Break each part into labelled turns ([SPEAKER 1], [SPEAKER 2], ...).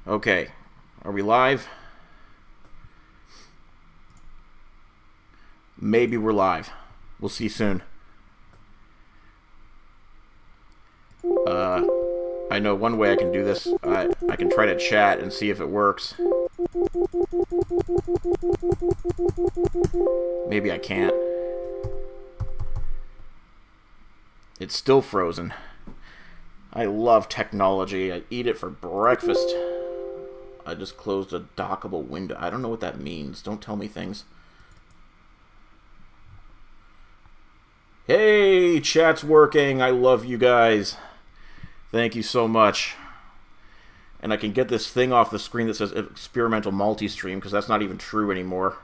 [SPEAKER 1] Okay. Are we live? Maybe we're live. We'll see soon. I know one way I can do this. I can try to chat and see if it works. Maybe I can't. It's still frozen. I love technology. I eat it for breakfast. I just closed a dockable window. I don't know what that means. Don't tell me things. Hey, chat's working. I love you guys. Thank you so much. And I can get this thing off the screen that says experimental multi-stream, because that's not even true anymore.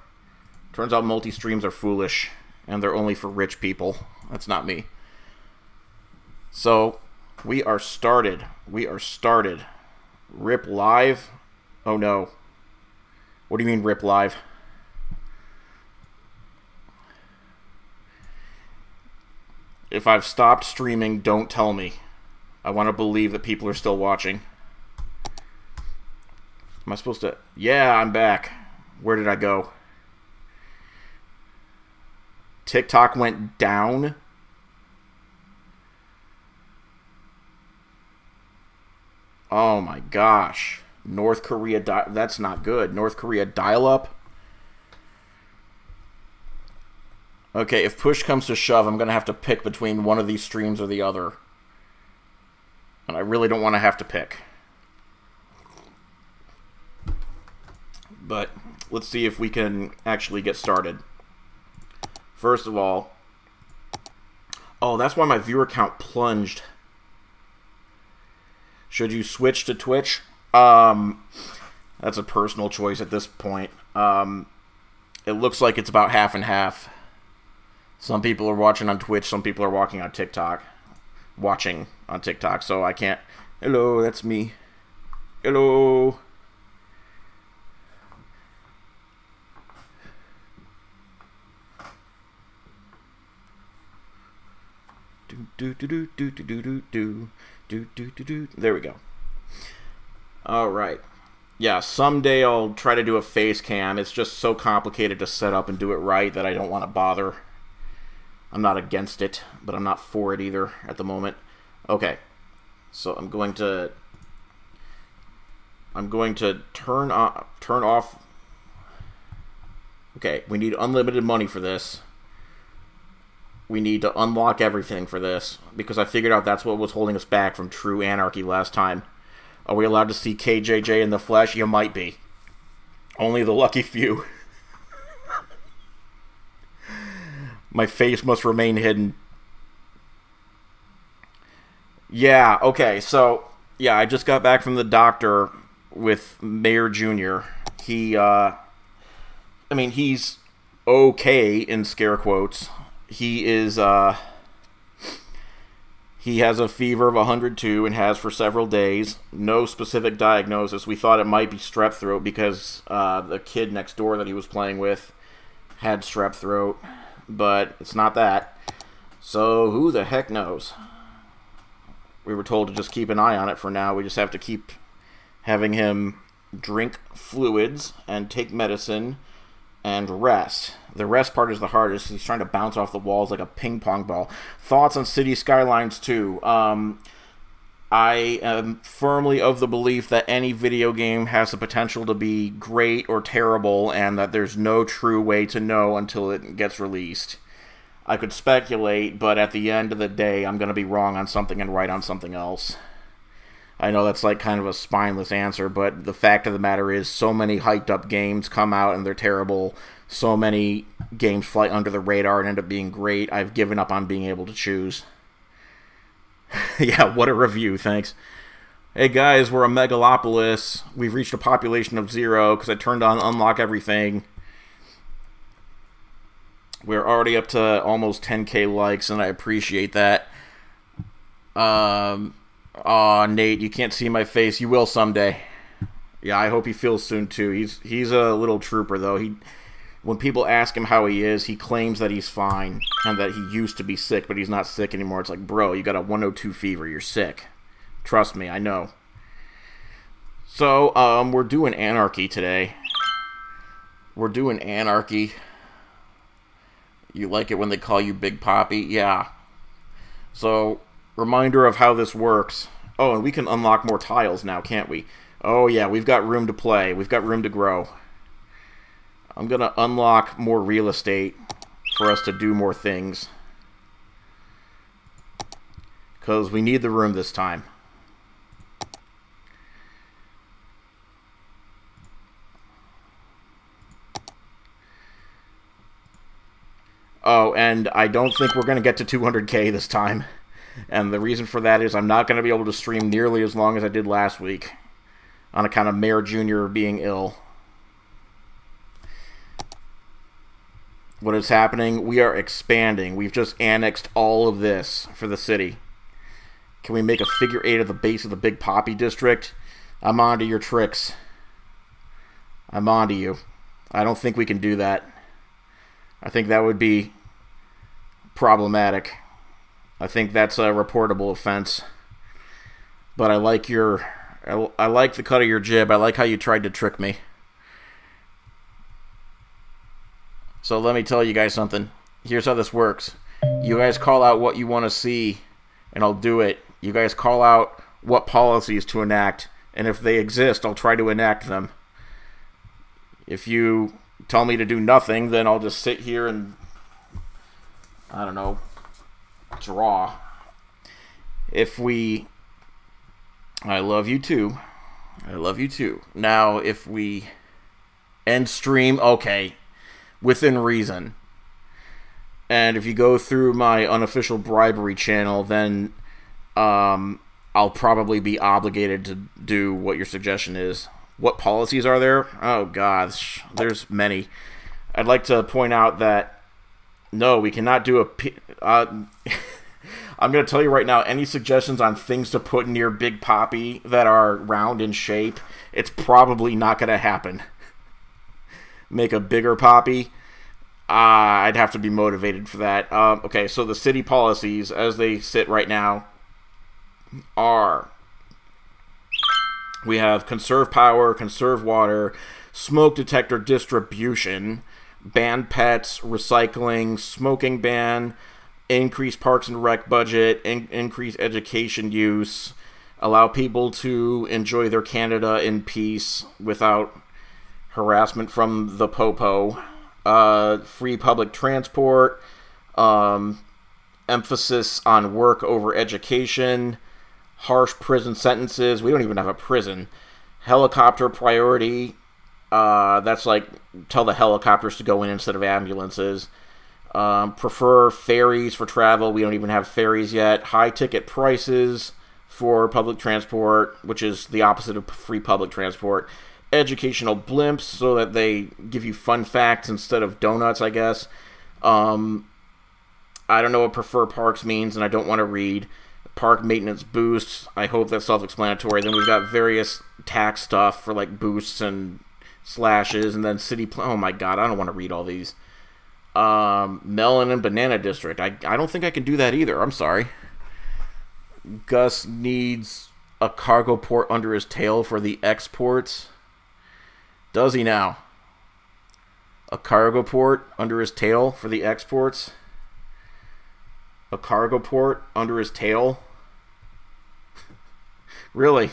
[SPEAKER 1] Turns out multi-streams are foolish, and they're only for rich people. That's not me. So, we are started. We are started. Rip live? Oh no. What do you mean rip live? If I've stopped streaming, don't tell me. I want to believe that people are still watching. Am I supposed to... Yeah, I'm back. Where did I go? TikTok went down? Oh my gosh. North Korea... That's not good. North Korea dial-up? Okay, if push comes to shove, I'm going to have to pick between one of these streams or the other. And I really don't want to have to pick. But let's see if we can actually get started. First of all... Oh, that's why my viewer count plunged. Should you switch to Twitch? That's a personal choice at this point. It looks like it's about half and half. Some people are watching on Twitch, some people are watching on TikTok. So I can't... Hello, that's me. Hello. There we go. Alright. Yeah, someday I'll try to do a face cam. It's just so complicated to set up and do it right that I don't want to bother. I'm not against it, but I'm not for it either at the moment. Okay. So I'm going to turn off. Okay, we need unlimited money for this. We need to unlock everything for this, because I figured out that's what was holding us back from true Anarchy last time. Are we allowed to see KJJ in the flesh? You might be. Only the lucky few. My face must remain hidden. Yeah, okay, so, yeah, I just got back from the doctor with Mayor Jr. He, I mean, he's okay, in scare quotes. He is, he has a fever of 102 and has for several days. No specific diagnosis. We thought it might be strep throat because the kid next door that he was playing with had strep throat. But it's not that. So who the heck knows? We were told to just keep an eye on it for now. We just have to keep having him drink fluids and take medicine and rest. The rest part is the hardest. He's trying to bounce off the walls like a ping pong ball. Thoughts on City Skylines 2? I am firmly of the belief that any video game has the potential to be great or terrible, and that there's no true way to know until it gets released. I could speculate, but at the end of the day, I'm going to be wrong on something and right on something else. I know that's like kind of a spineless answer, but the fact of the matter is so many hyped up games come out and they're terrible. So many games fly under the radar and end up being great. I've given up on being able to choose. Yeah, what a review, thanks. Hey guys, we're a megalopolis. We've reached a population of 0 because I turned on unlock everything. We're already up to almost 10k likes, and I appreciate that. Aw, Nate, you can't see my face. You will someday. Yeah, I hope he feels soon too. He's a little trooper though. When people ask him how he is, he claims that he's fine and that he used to be sick, but he's not sick anymore. It's like, bro, you got a 102 fever. You're sick. Trust me, I know. So, we're doing Anarchy today. We're doing Anarchy. You like it when they call you Big Poppy? Yeah. So, reminder of how this works. Oh, and we can unlock more tiles now, can't we? Oh, yeah, we've got room to play. We've got room to grow. I'm going to unlock more real estate for us to do more things. Because we need the room this time. Oh, and I don't think we're going to get to 200K this time. And the reason for that is I'm not going to be able to stream nearly as long as I did last week. On account of Mayor Jr. being ill. What is happening? We are expanding. We've just annexed all of this for the city. Can we make a figure 8 at the base of the Big Poppy district? I'm onto your tricks. I'm onto you. I don't think we can do that. I think that would be problematic. I think that's a reportable offense. But I like I like the cut of your jib. I like how you tried to trick me. So let me tell you guys something. Here's how this works. You guys call out what you want to see, and I'll do it. You guys call out what policies to enact, and if they exist, I'll try to enact them. If you tell me to do nothing, then I'll just sit here and, I don't know, draw. I love you too. I love you too. Now, if we end stream, okay, within reason. And if you go through my unofficial bribery channel, then I'll probably be obligated to do what your suggestion is. What policies are there? Oh, gosh. There's many. I'd like to point out that, no, we cannot do I'm going to tell you right now, any suggestions on things to put near Big Poppy that are round in shape, it's probably not going to happen. Make a bigger Poppy? I'd have to be motivated for that. Okay, so the city policies, as they sit right now, are... We have conserve power, conserve water, smoke detector distribution, ban pets, recycling, smoking ban, increase parks and rec budget, increase education use, allow people to enjoy their Canada in peace without harassment from the popo, free public transport, emphasis on work over education, harsh prison sentences. We don't even have a prison. Helicopter priority. That's like tell the helicopters to go in instead of ambulances. Prefer ferries for travel. We don't even have ferries yet. High ticket prices for public transport, which is the opposite of free public transport. Educational blimps so that they give you fun facts instead of donuts, I guess. I don't know what prefer parks means, and I don't want to read. Park maintenance boosts. I hope that's self-explanatory. Then we've got various tax stuff for like boosts and slashes, and then city. Oh my god, I don't want to read all these. Melon and banana district. I don't think I can do that either. I'm sorry. Gus needs a cargo port under his tail for the exports. Does he now? A cargo port under his tail for the exports? A cargo port under his tail? Really?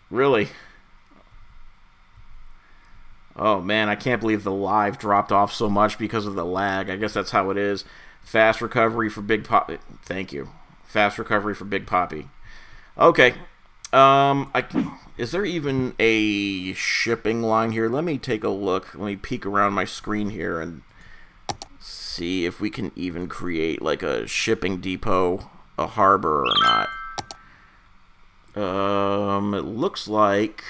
[SPEAKER 1] Really? Oh man, I can't believe the live dropped off so much because of the lag. I guess that's how it is. Fast recovery for Big Poppy. Thank you. Fast recovery for Big Poppy. Okay. Is there even a shipping line here? Let me take a look. Let me peek around my screen here and see if we can even create like a shipping depot, a harbor or not. It looks like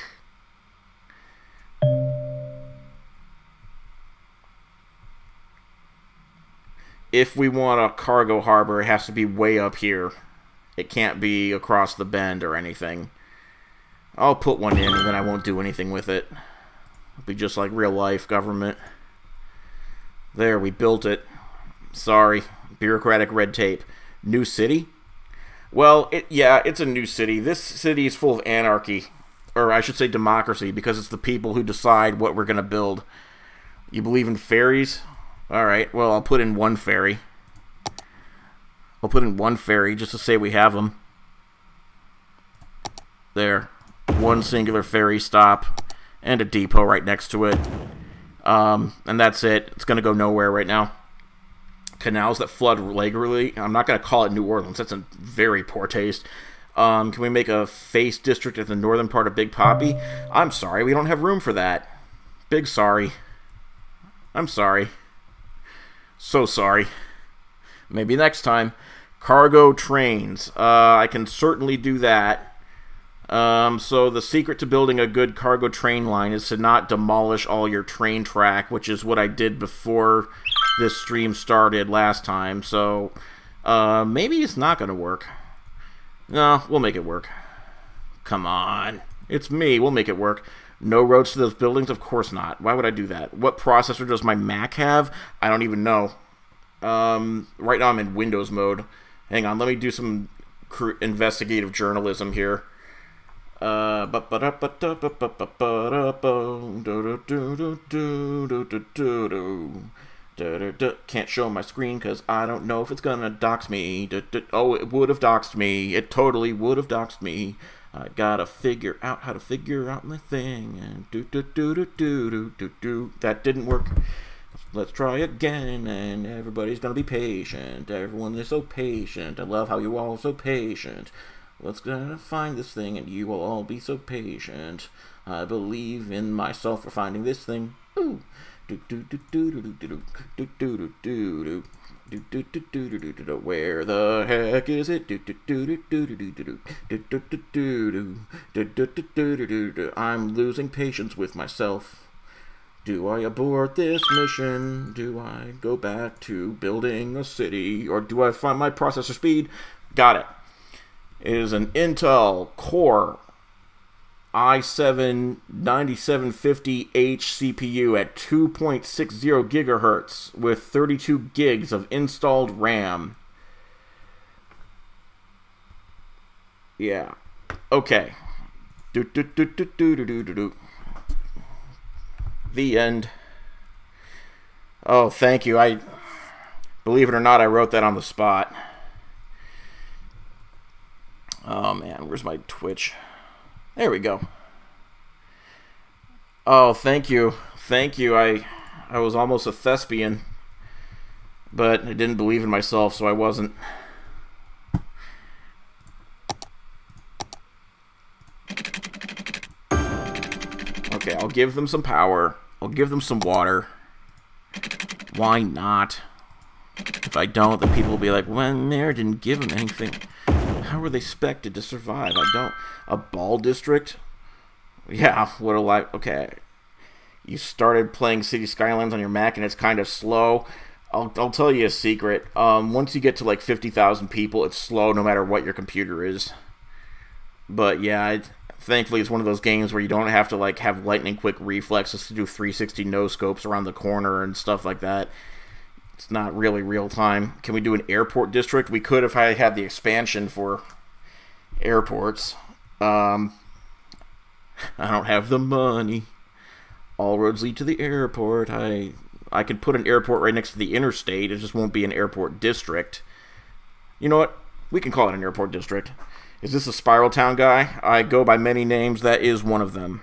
[SPEAKER 1] if we want a cargo harbor, it has to be way up here. It can't be across the bend or anything. I'll put one in and then I won't do anything with it. It'll be just like real life government. There, we built it. Sorry. Bureaucratic red tape. New city? Well, yeah, it's a new city. This city is full of anarchy. Or I should say democracy, because it's the people who decide what we're going to build. You believe in fairies? Alright, well, I'll put in one fairy. I'll put in one ferry just to say we have them. There. One singular ferry stop. And a depot right next to it. And that's it. It's going to go nowhere right now. Canals that flood regularly. I'm not going to call it New Orleans. That's a very poor taste. Can we make a face district in the northern part of Big Poppy? I'm sorry. We don't have room for that. Big sorry. I'm sorry. So sorry. Maybe next time. Cargo trains. I can certainly do that. So the secret to building a good cargo train line is to not demolish all your train track, which is what I did before this stream started last time. So maybe it's not going to work. No, we'll make it work. Come on. It's me. We'll make it work. No roads to those buildings? Of course not. Why would I do that? What processor does my Mac have? I don't even know. Right now I'm in Windows mode. Hang on, let me do some investigative journalism here. Can't show my screen because I don't know if it's gonna dox me. Oh, it would have doxed me. It totally would have doxed me. I gotta figure out how to figure out my thing. And that didn't work. Let's try again, and everybody's gonna be patient. Everyone is so patient. I love how you all are so patient. Let's gonna find this thing, and you will all be so patient. I believe in myself for finding this thing. Ooh. Where the heck is it? I'm losing patience with myself. Do I abort this mission? Do I go back to building a city? Or do I find my processor speed? Got it. It is an Intel Core i7-9750H CPU at 2.60 gigahertz with 32 gigs of installed RAM. Yeah. Okay. The end. Oh, thank you. Believe it or not, I wrote that on the spot. Oh man, where's my Twitch? There we go. Oh, thank you. Thank you. I was almost a thespian, but I didn't believe in myself, so I wasn't. Okay, I'll give them some power. I'll give them some water. Why not? If I don't, then people will be like, well, Mayor didn't give them anything. How were they expected to survive? I don't. A ball district? Yeah, what a life. Okay. You started playing City Skylines on your Mac and it's kind of slow. I'll tell you a secret. Once you get to like 50,000 people, it's slow no matter what your computer is. But yeah, thankfully it's one of those games where you don't have to like have lightning quick reflexes to do 360 no scopes around the corner and stuff like that. It's not really real time. Can we do an airport district? We could if I had the expansion for airports. I don't have the money. All roads lead to the airport. I could put an airport right next to the interstate. It just won't be an airport district. You know what? We can call it an airport district. Is this a Spiral Town guy? I go by many names. That is one of them.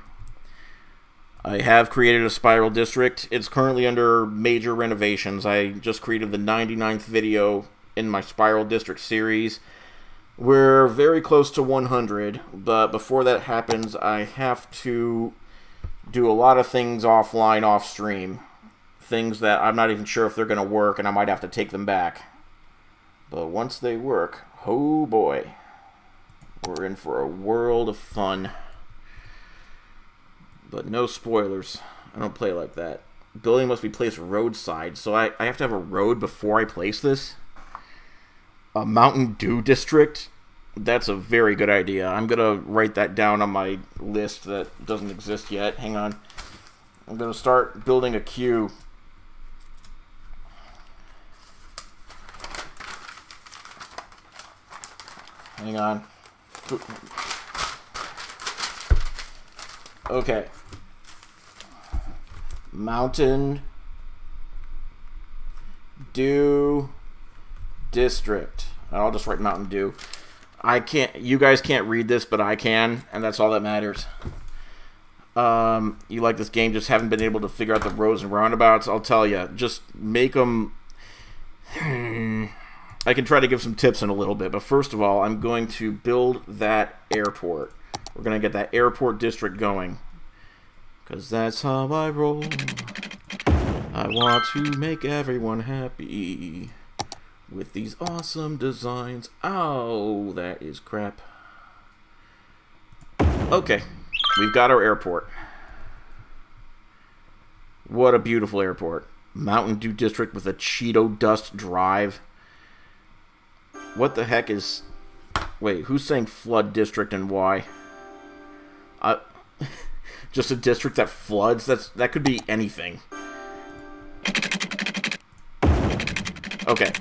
[SPEAKER 1] I have created a Spiral District. It's currently under major renovations. I just created the 99th video in my Spiral District series. We're very close to 100, but before that happens, I have to do a lot of things offline, off stream. Things that I'm not even sure if they're going to work, and I might have to take them back. But once they work, oh boy, we're in for a world of fun. But no spoilers. I don't play like that. Building must be placed roadside, so I have to have a road before I place this? A Mountain Dew district? That's a very good idea. I'm going to write that down on my list that doesn't exist yet. Hang on. I'm going to start building a queue. Hang on. Okay. Mountain Dew District. I'll just write Mountain Dew. I can't, you guys can't read this, but I can, and that's all that matters. You like this game, just haven't been able to figure out the roads and roundabouts. I'll tell you, just make them. I can try to give some tips in a little bit, but first of all, I'm going to build that airport. We're going to get that airport district going, because that's how I roll. I want to make everyone happy with these awesome designs. Oh, that is crap. Okay, we've got our airport. What a beautiful airport. Mountain Dew District with a Cheeto Dust Drive. What the heck is... Wait, who's saying flood district and why? Just a district that floods? That could be anything. Okay.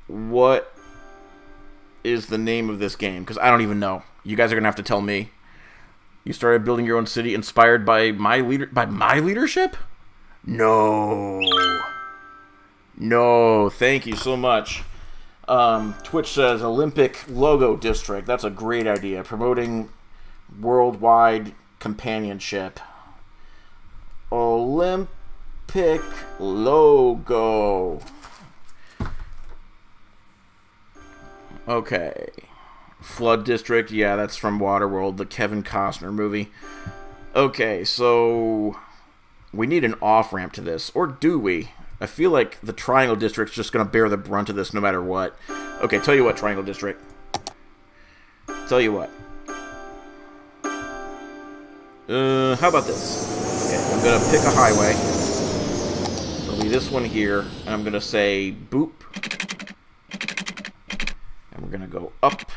[SPEAKER 1] What is the name of this game? Because I don't even know. You guys are gonna have to tell me. You started building your own city inspired by my leadership? No. No, thank you so much. Twitch says Olympic Logo District. That's a great idea. Promoting worldwide companionship. Olympic Logo. Okay. Flood District. Yeah, that's from Waterworld, the Kevin Costner movie. Okay, so we need an off-ramp to this. Or do we? I feel like the Triangle District's just going to bear the brunt of this no matter what. Okay, tell you what, Triangle District. Tell you what. How about this? Okay, I'm going to pick a highway. It'll be this one here. And I'm going to say, boop. And we're going to go up.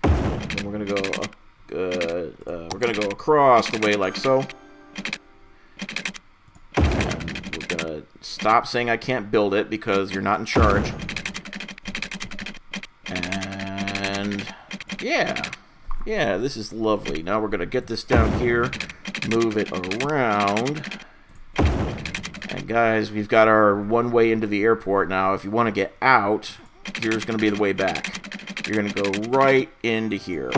[SPEAKER 1] And we're going to go up. We're going to go across the way like so. Stop saying I can't build it because you're not in charge. And yeah, this is lovely. Now we're gonna get this down here, move it around, and guys, we've got our one way into the airport now. If you want to get out, here's gonna be the way back. You're gonna go right into here.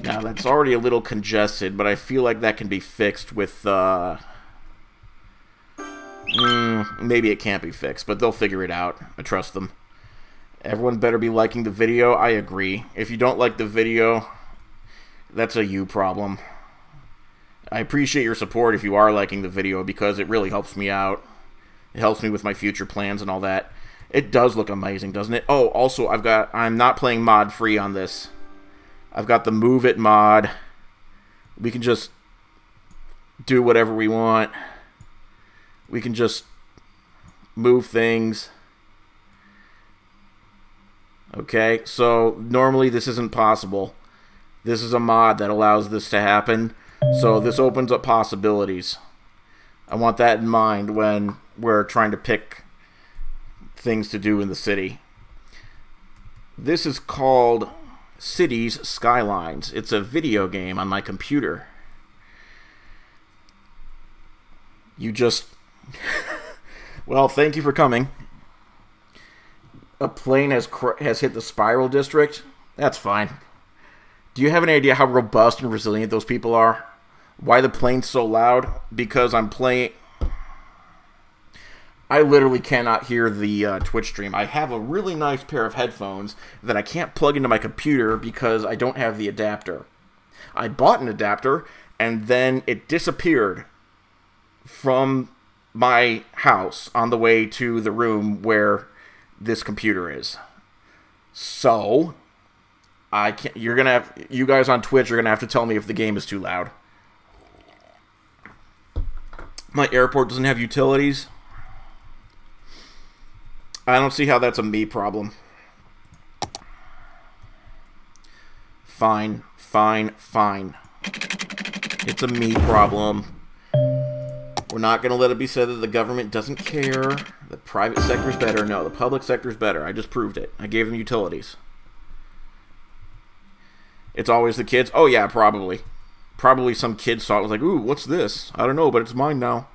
[SPEAKER 1] Now that's already a little congested, but I feel like that can be fixed with maybe it can't be fixed, but they'll figure it out. I trust them. Everyone better be liking the video. I agree. If you don't like the video, that's a you problem. I appreciate your support if you are liking the video because it really helps me out. It helps me with my future plans and all that. It does look amazing, doesn't it? Oh, also, I'm not playing mod free on this. I've got the Move It mod. We can just do whatever we want. We can just move things. Okay, so normally this isn't possible. This is a mod that allows this to happen. So this opens up possibilities. I want that in mind when we're trying to pick things to do in the city. This is called Cities Skylines. It's a video game on my computer. You just... Well, thank you for coming. A plane has hit the Spiral District. That's fine. Do you have any idea how robust and resilient those people are? Why the plane's so loud? Because I'm playing... I literally cannot hear the Twitch stream. I have a really nice pair of headphones that I can't plug into my computer because I don't have the adapter. I bought an adapter, and then it disappeared from my house on the way to the room where this computer is. So I can't. You guys on Twitch are gonna have to tell me if the game is too loud. My airport doesn't have utilities. I don't see how that's a me problem. Fine, fine, fine. It's a me problem. We're not going to let it be said that the government doesn't care. The private sector's better. No, the public sector's better. I just proved it. I gave them utilities. It's always the kids. Oh, yeah, probably. Probably some kid saw it and was like, ooh, what's this? I don't know, but it's mine now.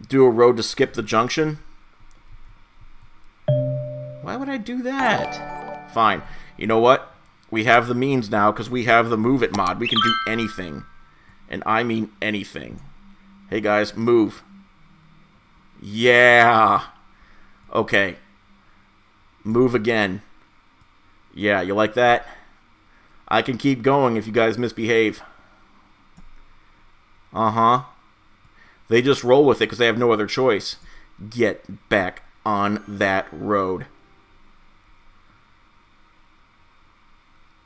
[SPEAKER 1] Do a road to skip the junction? Why would I do that? Fine. You know what? We have the means now because we have the Move It mod. We can do anything. And I mean anything. Hey, guys, move. Yeah. Okay. Move again. Yeah, you like that? I can keep going if you guys misbehave. Uh-huh. They just roll with it because they have no other choice. Get back on that road.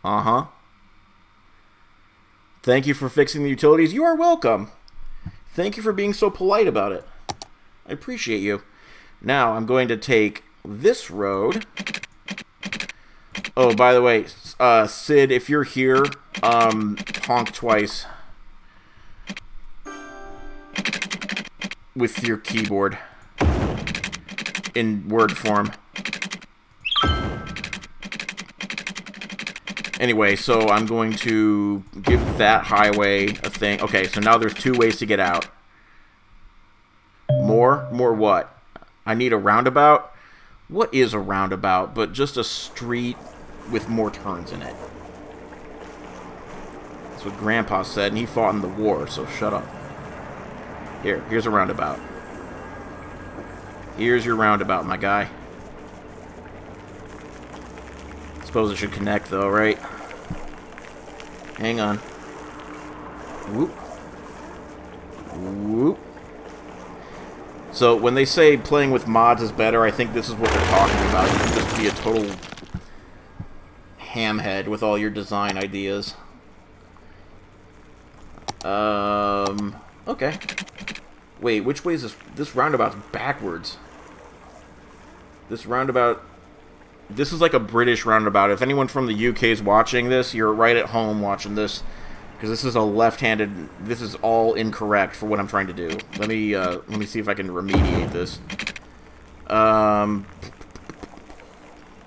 [SPEAKER 1] Uh-huh. Thank you for fixing the utilities. You are welcome. Thank you for being so polite about it. I appreciate you. Now, I'm going to take this road. Oh, by the way, Sid, if you're here, honk twice. With your keyboard. In word form. Anyway, so I'm going to give that highway a thing. Okay, so now there's 2 ways to get out. More? More what? I need a roundabout? What is a roundabout but just a street with more turns in it? That's what Grandpa said, and he fought in the war, so shut up. Here's a roundabout. Here's your roundabout, my guy. Suppose it should connect, though, right? Hang on. Whoop. Whoop. So, when they say playing with mods is better, I think this is what they're talking about. You can just be a total hamhead with all your design ideas. Okay. Wait, which way is this? This roundabout's backwards. This roundabout... This is like a British roundabout. If anyone from the UK is watching this, you're right at home watching this. Because this is a left-handed... This is all incorrect for what I'm trying to do. Let me see if I can remediate this.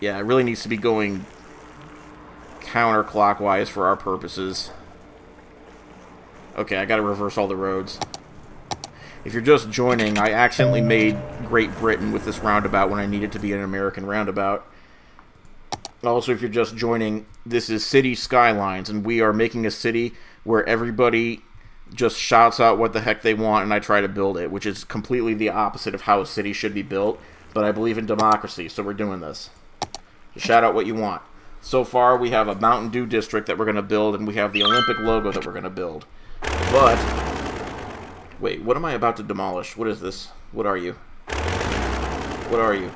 [SPEAKER 1] Yeah, it really needs to be going counterclockwise for our purposes. Okay, I gotta reverse all the roads. If you're just joining, I accidentally made Great Britain with this roundabout when I needed to be an American roundabout. Also, if you're just joining, this is City Skylines, and we are making a city where everybody just shouts out what the heck they want, and I try to build it, which is completely the opposite of how a city should be built, but I believe in democracy, so we're doing this. Just shout out what you want. So far, we have a Mountain Dew district that we're going to build, and we have the Olympic logo that we're going to build. But... Wait, what am I about to demolish? What is this? What are you? What are you?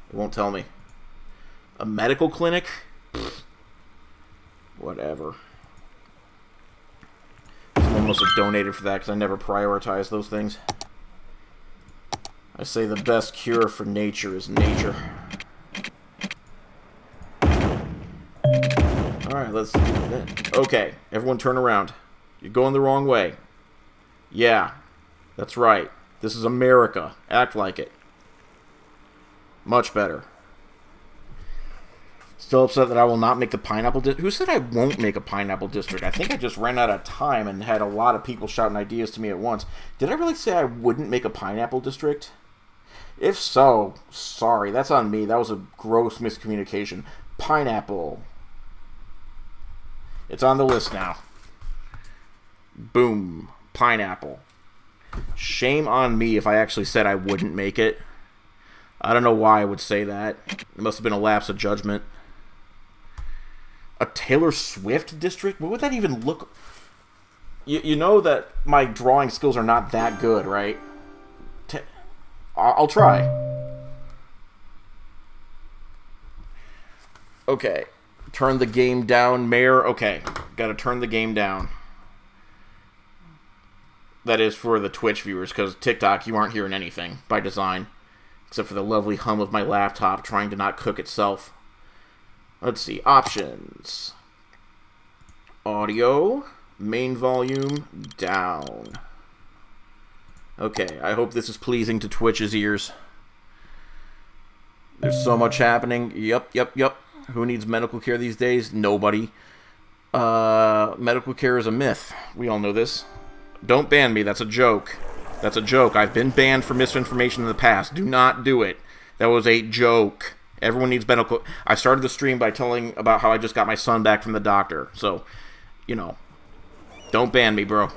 [SPEAKER 1] It won't tell me. A medical clinic? Pfft. Whatever. Someone must have donated for that because I never prioritize those things. I say the best cure for nature is nature. Alright, let's do that. Okay, everyone turn around. You're going the wrong way. Yeah, that's right. This is America. Act like it. Much better. Still upset that I will not make the pineapple district. Who said I won't make a pineapple district? I think I just ran out of time and had a lot of people shouting ideas to me at once. Did I really say I wouldn't make a pineapple district? If so, sorry. That's on me. That was a gross miscommunication. Pineapple. It's on the list now. Boom. Pineapple. Shame on me if I actually said I wouldn't make it. I don't know why I would say that. It must have been a lapse of judgment. A Taylor Swift district? What would that even look... You know that my drawing skills are not that good, right? I'll try. Okay. Turn the game down, Mayor. Okay. Gotta turn the game down. That is for the Twitch viewers, because TikTok, you aren't hearing anything by design. Except for the lovely hum of my laptop trying to not cook itself. Let's see. Options. Audio. Main volume. Down. Okay, I hope this is pleasing to Twitch's ears. There's so much happening. Yep. Who needs medical care these days? Nobody. Medical care is a myth. We all know this. Don't ban me. That's a joke. That's a joke. I've been banned for misinformation in the past. Do not do it. That was a joke. Everyone needs medical... I started the stream by telling about how I just got my son back from the doctor. So, you know, don't ban me, bro.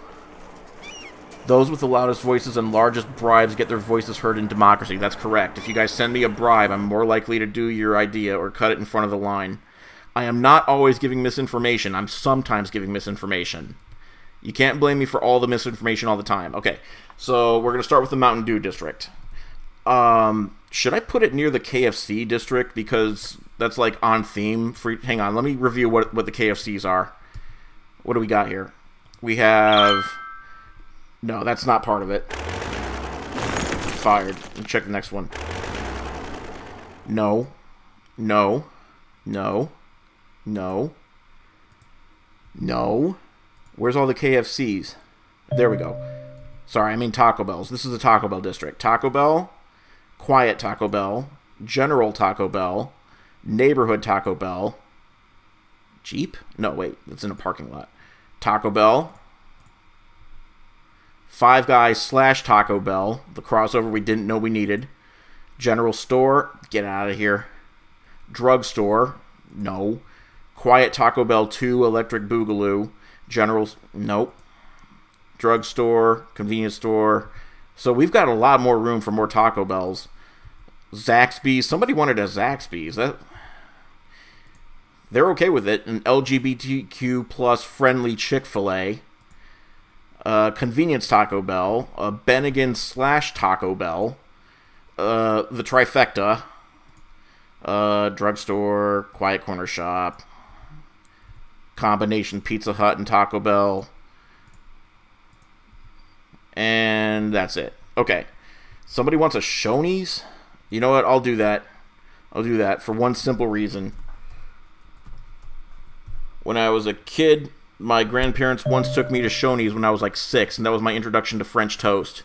[SPEAKER 1] Those with the loudest voices and largest bribes get their voices heard in democracy. That's correct. If you guys send me a bribe, I'm more likely to do your idea or cut it in front of the line. I am not always giving misinformation. I'm sometimes giving misinformation. You can't blame me for all the misinformation all the time. Okay, so we're going to start with the Mountain Dew district. Should I put it near the KFC district? Because that's like on theme. Hang on, let me review what the KFCs are. What do we got here? We have... No, that's not part of it. Fired. Let's check the next one. No. No. No. No. No. Where's all the KFCs? There we go. Sorry, I mean Taco Bells. This is the Taco Bell district. Taco Bell, Quiet Taco Bell, General Taco Bell, Neighborhood Taco Bell, Jeep? No, wait, it's in a parking lot. Taco Bell, Five Guys / Taco Bell, the crossover we didn't know we needed. General Store, get out of here. Drugstore, no. Quiet Taco Bell 2, Electric Boogaloo. General's, nope. Drugstore, convenience store. So we've got a lot more room for more Taco Bells. Zaxby's, somebody wanted a Zaxby's. They're okay with it. An LGBTQ plus friendly Chick-fil-A. Convenience Taco Bell. Bennigan / Taco Bell. The Trifecta. Drugstore, Quiet Corner Shop. Combination Pizza Hut and Taco Bell. And that's it. Okay. Somebody wants a Shoney's? You know what? I'll do that. I'll do that for one simple reason. When I was a kid, my grandparents once took me to Shoney's when I was like 6, and that was my introduction to French toast.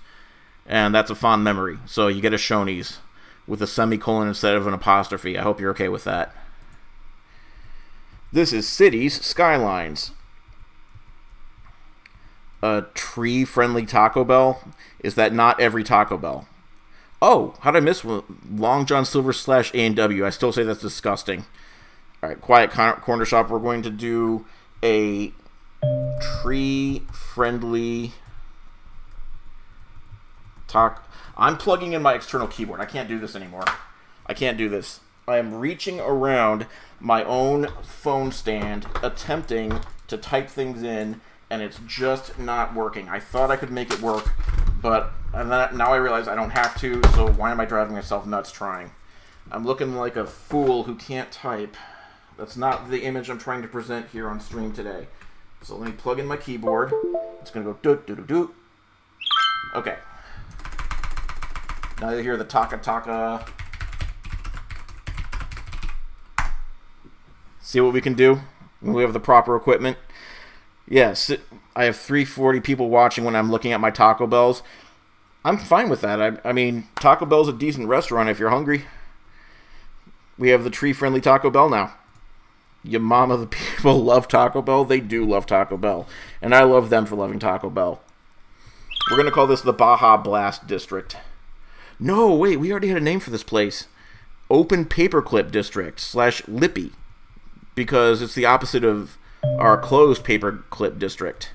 [SPEAKER 1] And that's a fond memory. So you get a Shoney's with a semicolon instead of an apostrophe. I hope you're okay with that. This is Cities Skylines. A tree-friendly Taco Bell? Is that not every Taco Bell? Oh, how did I miss one? Long John Silver / A&W. I still say that's disgusting. Alright, Quiet Corner Shop. We're going to do a tree-friendly taco. I'm plugging in my external keyboard. I can't do this anymore. I can't do this. I am reaching around my own phone stand, attempting to type things in, and it's just not working. I thought I could make it work, but now I realize I don't have to, so why am I driving myself nuts trying? I'm looking like a fool who can't type. That's not the image I'm trying to present here on stream today. So let me plug in my keyboard. It's going to go doot-doot-doot-doot. Okay. Now you hear the taka-taka. See what we can do when we have the proper equipment? Yes, I have 340 people watching when I'm looking at my Taco Bells. I'm fine with that. I mean, Taco Bell's a decent restaurant if you're hungry. We have the tree-friendly Taco Bell now. Your mama, the people love Taco Bell. They do love Taco Bell. And I love them for loving Taco Bell. We're going to call this the Baja Blast District. No, wait, we already had a name for this place. Open Paperclip District / Lippy. Because it's the opposite of our closed Paperclip District,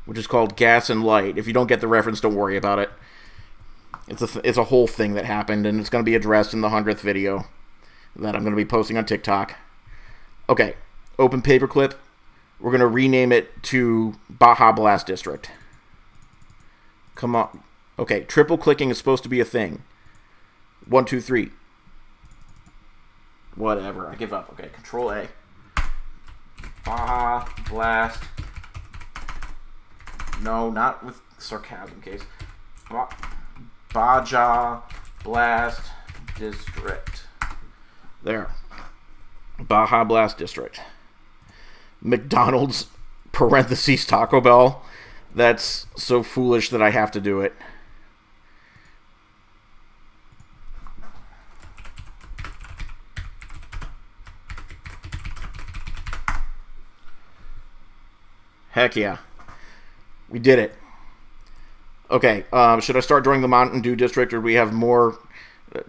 [SPEAKER 1] which is called Gas and Light. If you don't get the reference, don't worry about it. It's a whole thing that happened, and it's going to be addressed in the 100th video that I'm going to be posting on TikTok. Okay, Open Paperclip. We're going to rename it to Baja Blast District. Come on. Okay, triple clicking is supposed to be a thing. 1, 2, 3. Whatever, I give up. Okay, Control A. Baja Blast. No, not with sarcasm case. Baja Blast District. There. Baja Blast District. McDonald's parentheses Taco Bell. That's so foolish that I have to do it. Heck yeah. We did it. Okay, should I start drawing the Mountain Dew District, or do we have more?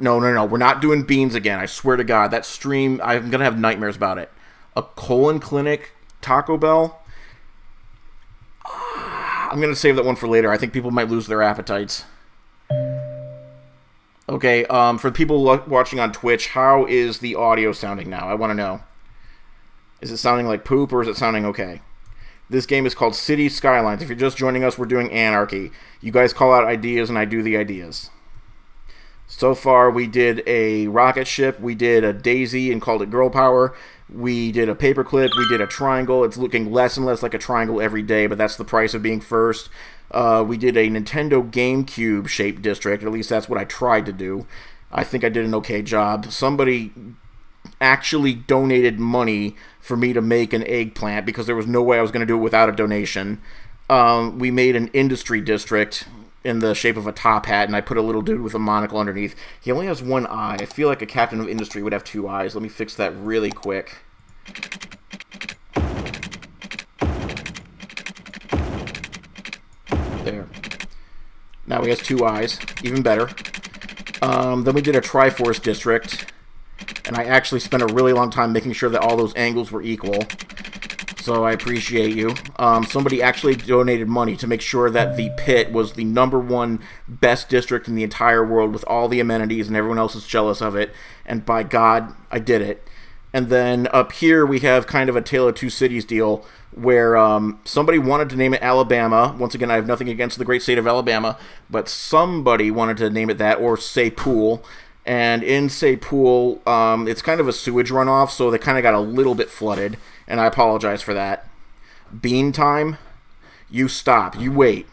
[SPEAKER 1] No. We're not doing beans again. I swear to God. That stream, I'm going to have nightmares about it. A colon clinic Taco Bell? I'm going to save that one for later. I think people might lose their appetites. Okay, for the people watching on Twitch, how is the audio sounding now? I want to know. Is it sounding like poop, or is it sounding okay? This game is called City Skylines. If you're just joining us, we're doing Anarchy. You guys call out ideas, and I do the ideas. So far, we did a rocket ship, we did a daisy and called it girl power, we did a paperclip, we did a triangle. It's looking less and less like a triangle every day, but that's the price of being first. We did a Nintendo GameCube shaped district, at least that's what I tried to do. I think I did an okay job. Somebody actually donated money for me to make an eggplant because there was no way I was going to do it without a donation. We made an industry district in the shape of a top hat, and I put a little dude with a monocle underneath. He only has one eye. I feel like a captain of industry would have two eyes. Let me fix that really quick. There. Now he has two eyes. Even better. Then we did a Triforce district, and I actually spent a really long time making sure that all those angles were equal. So I appreciate you. Somebody actually donated money to make sure that the pit was the #1 best district in the entire world with all the amenities, and everyone else is jealous of it. And by God, I did it. And then up here we have kind of a Tale of Two Cities deal where somebody wanted to name it Alabama. Once again, I have nothing against the great state of Alabama, but somebody wanted to name it that, or Say Pool. And in Say Pool, it's kind of a sewage runoff, so they kind of got a little bit flooded. And I apologize for that. Bean time? You stop. You wait.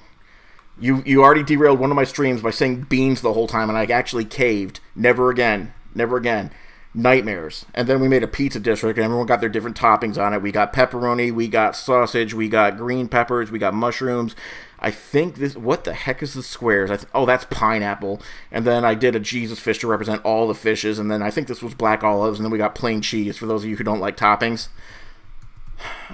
[SPEAKER 1] You already derailed one of my streams by saying beans the whole time, and I actually caved. Never again. Never again. Nightmares. And then we made a pizza district, and everyone got their different toppings on it. We got pepperoni, we got sausage, we got green peppers, we got mushrooms. I think this... What the heck is the squares? Oh, that's pineapple. And then I did a Jesus fish to represent all the fishes, and then I think this was black olives, and then we got plain cheese for those of you who don't like toppings.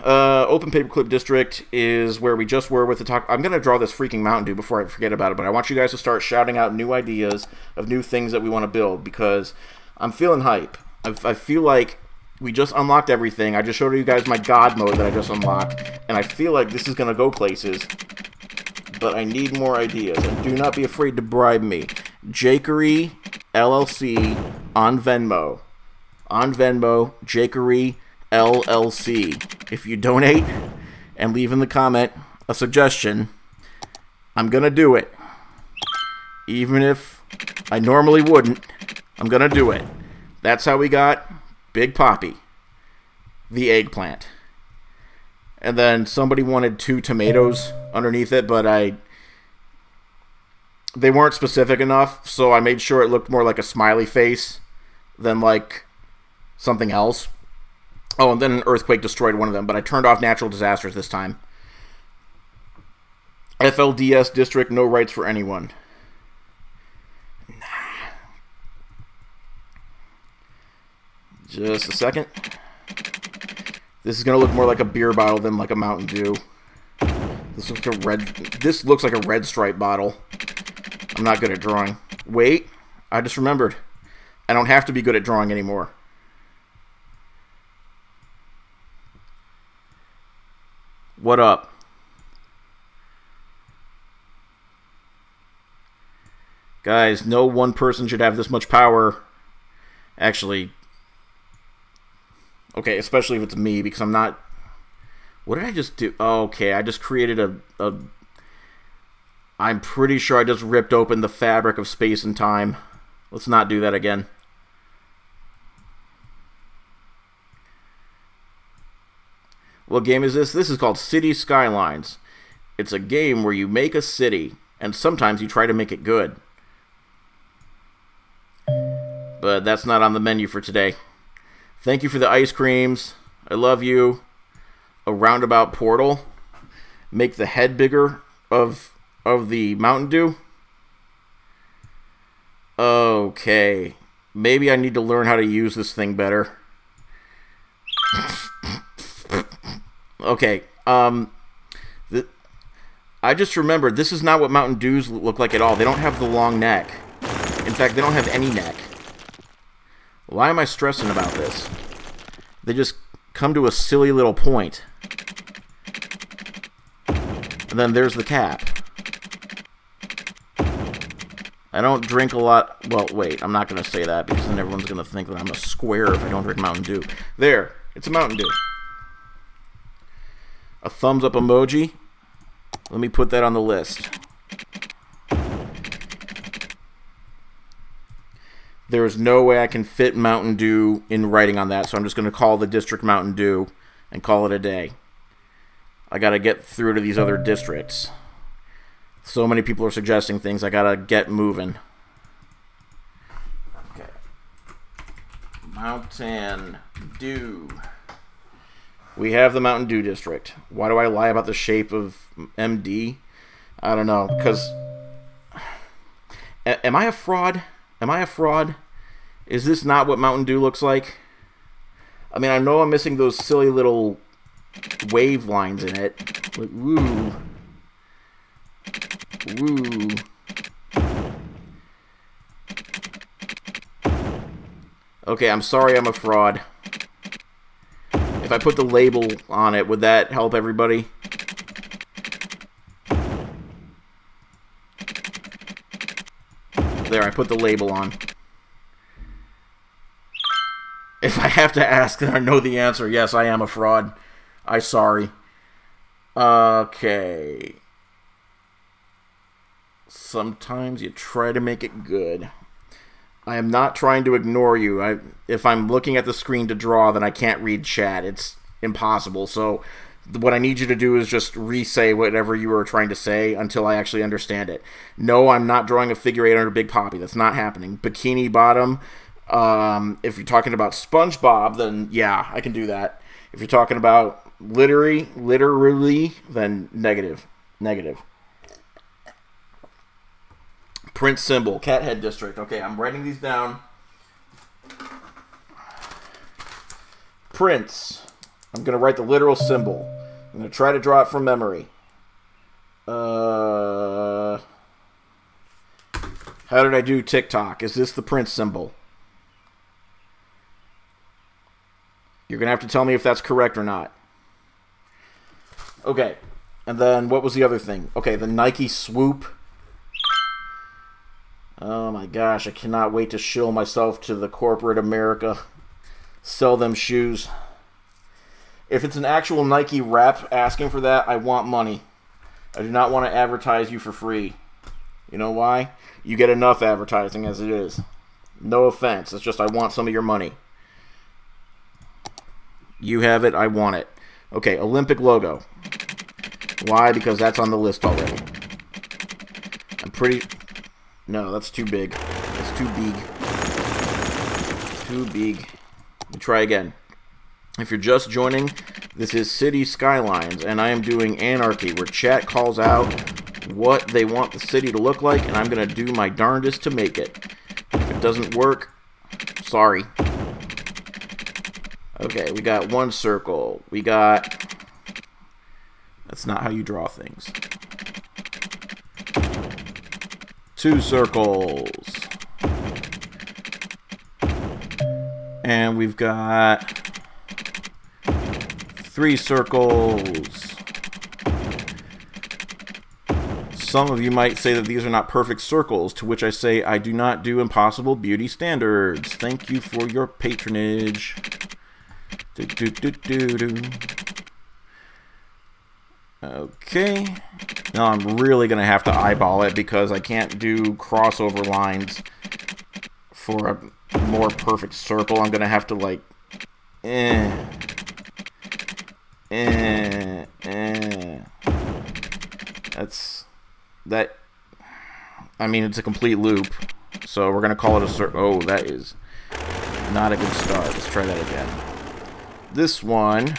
[SPEAKER 1] Open Paperclip District is where we just were with the talk. I'm going to draw this freaking Mountain Dew before I forget about it, but I want you guys to start shouting out new ideas of new things that we want to build, because I'm feeling hype. I feel like we just unlocked everything. I just showed you guys my God mode that I just unlocked, and I feel like this is going to go places, but I need more ideas, and do not be afraid to bribe me. Jakery LLC on Venmo. On Venmo, Jakery LLC. If you donate and leave in the comment a suggestion, I'm gonna do it. Even if I normally wouldn't, I'm gonna do it. That's how we got Big Poppy, the eggplant. And then somebody wanted 2 tomatoes underneath it, but they weren't specific enough, so I made sure it looked more like a smiley face than like something else. Oh, and then an earthquake destroyed one of them, but I turned off natural disasters this time. FLDS district, no rights for anyone. Nah. Just a second. This is going to look more like a beer bottle than like a Mountain Dew. This looks like a red stripe bottle. I'm not good at drawing. Wait, I just remembered. I don't have to be good at drawing anymore. What up? Guys, no one person should have this much power. Actually, okay, especially if it's me, because I'm not... What did I just do? Oh, okay, I just created a... I'm pretty sure I just ripped open the fabric of space and time. Let's not do that again. What game is this? This is called City Skylines. It's a game where you make a city, and sometimes you try to make it good. But that's not on the menu for today. Thank you for the ice creams. I love you. A roundabout portal. Make the head bigger of the Mountain Dew. Okay. Maybe I need to learn how to use this thing better. I just remembered, this is not what Mountain Dews look like at all. They don't have the long neck. In fact, they don't have any neck. Why am I stressing about this? They just come to a silly little point. And then there's the cap. I don't drink a lot. Well, wait, I'm not going to say that because then everyone's going to think that I'm a square if I don't drink Mountain Dew. There, it's a Mountain Dew. A thumbs up emoji. Let me put that on the list. There is no way I can fit Mountain Dew in writing on that, so I'm just going to call the district Mountain Dew and call it a day. I got to get through to these other districts. So many people are suggesting things, I got to get moving. Okay. Mountain Dew. We have the Mountain Dew district. Why do I lie about the shape of MD? I don't know, because... Am I a fraud? Am I a fraud? Is this not what Mountain Dew looks like? I mean, I know I'm missing those silly little wave lines in it. Like, woo. Woo. Okay, I'm sorry I'm a fraud. If I put the label on it, would that help everybody? There, I put the label on. If I have to ask, then I know the answer. Yes, I am a fraud. I'm sorry. Okay. Sometimes you try to make it good. I am not trying to ignore you. If I'm looking at the screen to draw, then I can't read chat. It's impossible. So what I need you to do is just re-say whatever you were trying to say until I actually understand it. No, I'm not drawing a figure 8 under Big Poppy. That's not happening. Bikini Bottom. If you're talking about SpongeBob, then yeah, I can do that. If you're talking about literally, then negative. Print symbol, Cathead District. Okay, I'm writing these down. Prince. I'm going to write the literal symbol. I'm going to try to draw it from memory. How did I do TikTok? Is this the Prince symbol? You're going to have to tell me if that's correct or not. Okay. And then what was the other thing? Okay, the Nike swoop. Oh my gosh, I cannot wait to shill myself to the corporate America. Sell them shoes. If it's an actual Nike rep asking for that, I want money. I do not want to advertise you for free. You know why? You get enough advertising as it is. No offense, it's just I want some of your money. You have it, I want it. Okay, Olympic logo. Why? Because that's on the list already. I'm pretty... No, that's too big. That's too big. Too big. Let me try again. If you're just joining, this is City Skylines, and I am doing Anarchy, where chat calls out what they want the city to look like, and I'm going to do my darndest to make it. If it doesn't work, sorry. Okay, we got one circle. We got... That's not how you draw things. 2 circles. And we've got 3 circles. Some of you might say that these are not perfect circles, to which I say I do not do impossible beauty standards. Thank you for your patronage. Okay. Now I'm really going to have to eyeball it because I can't do crossover lines for a more perfect circle. I'm going to have to like... That's... That... I mean, it's a complete loop. So we're going to call it a circle. Oh, that is not a good start. Let's try that again. This one...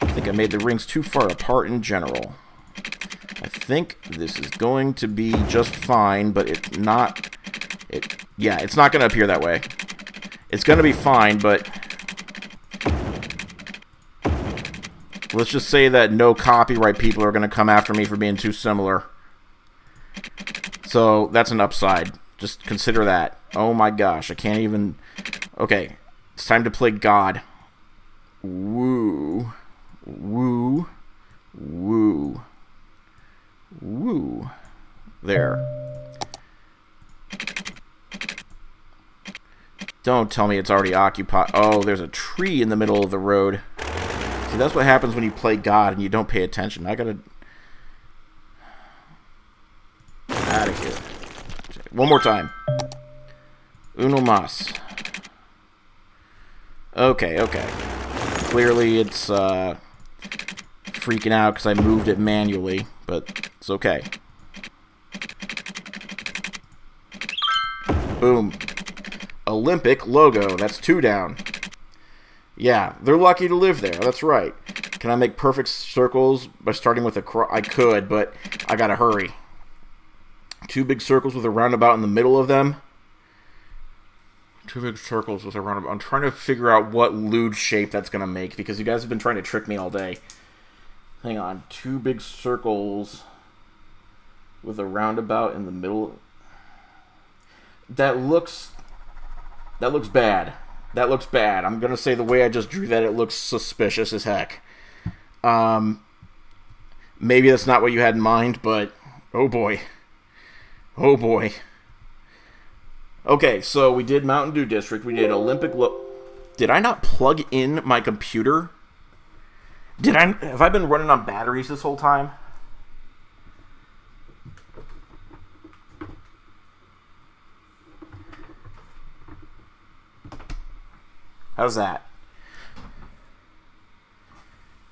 [SPEAKER 1] I think I made the rings too far apart in general. I think this is going to be just fine, but it's not... Yeah, it's not going to appear that way. It's going to be fine, but... Let's just say that no copyright people are going to come after me for being too similar. So, that's an upside. Just consider that. Oh my gosh, I can't even... Okay, it's time to play God. Woo. Woo. Woo. Woo. There. Don't tell me it's already occupied. Oh, there's a tree in the middle of the road. See, that's what happens when you play God and you don't pay attention. I gotta... Out of here. One more time. Uno mas. Okay, okay. Clearly it's freaking out because I moved it manually, but it's okay. Boom. Olympic logo. That's 2 down. Yeah, they're lucky to live there. That's right. Can I make perfect circles by starting with a cross? I could, but I gotta hurry. 2 big circles with a roundabout in the middle of them. 2 big circles with a roundabout. I'm trying to figure out what lewd shape that's gonna make because you guys have been trying to trick me all day. Hang on. 2 big circles with a roundabout in the middle. That looks bad. That looks bad. I'm gonna say the way I just drew that, it looks suspicious as heck. Maybe that's not what you had in mind, but oh boy. Oh boy. Okay, so we did Mountain Dew District. We did Olympic Did I not plug in my computer? Have I been running on batteries this whole time? How's that?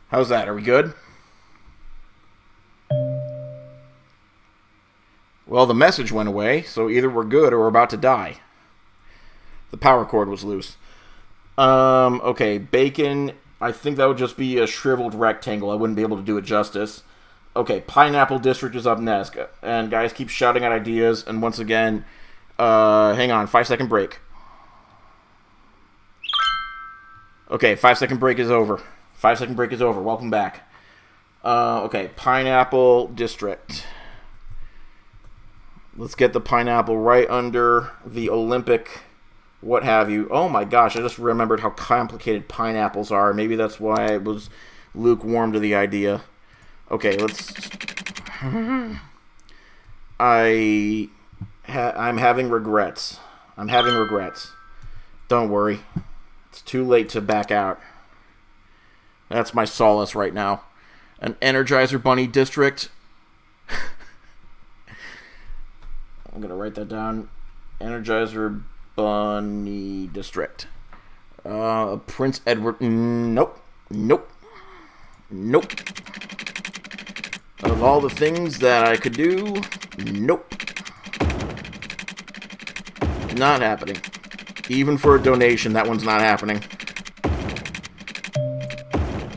[SPEAKER 1] How's that? Are we good? Well, the message went away, so either we're good or we're about to die. The power cord was loose. Okay, bacon. I think that would just be a shriveled rectangle. I wouldn't be able to do it justice. Okay, Pineapple District is up next. And guys, keep shouting out ideas. And once again, hang on, 5-second break. Okay, 5-second break is over. 5-second break is over. Welcome back. Okay, Pineapple District. Let's get the pineapple right under the Olympic what have you. Oh my gosh, I just remembered how complicated pineapples are. Maybe that's why I was lukewarm to the idea. Okay, let's... I'm having regrets. I'm having regrets. Don't worry. It's too late to back out. That's my solace right now. An Energizer Bunny District. I'm going to write that down. Energizer Bunny District. Prince Edward. Nope. Nope. Nope. Of all the things that I could do, nope. Not happening. Even for a donation, that one's not happening.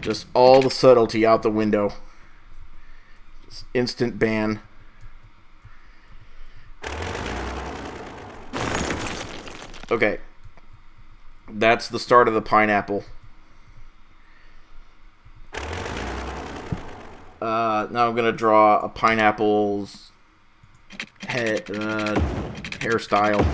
[SPEAKER 1] Just all the subtlety out the window. Just instant ban. Okay. That's the start of the pineapple. Now I'm going to draw a pineapple's head, hairstyle.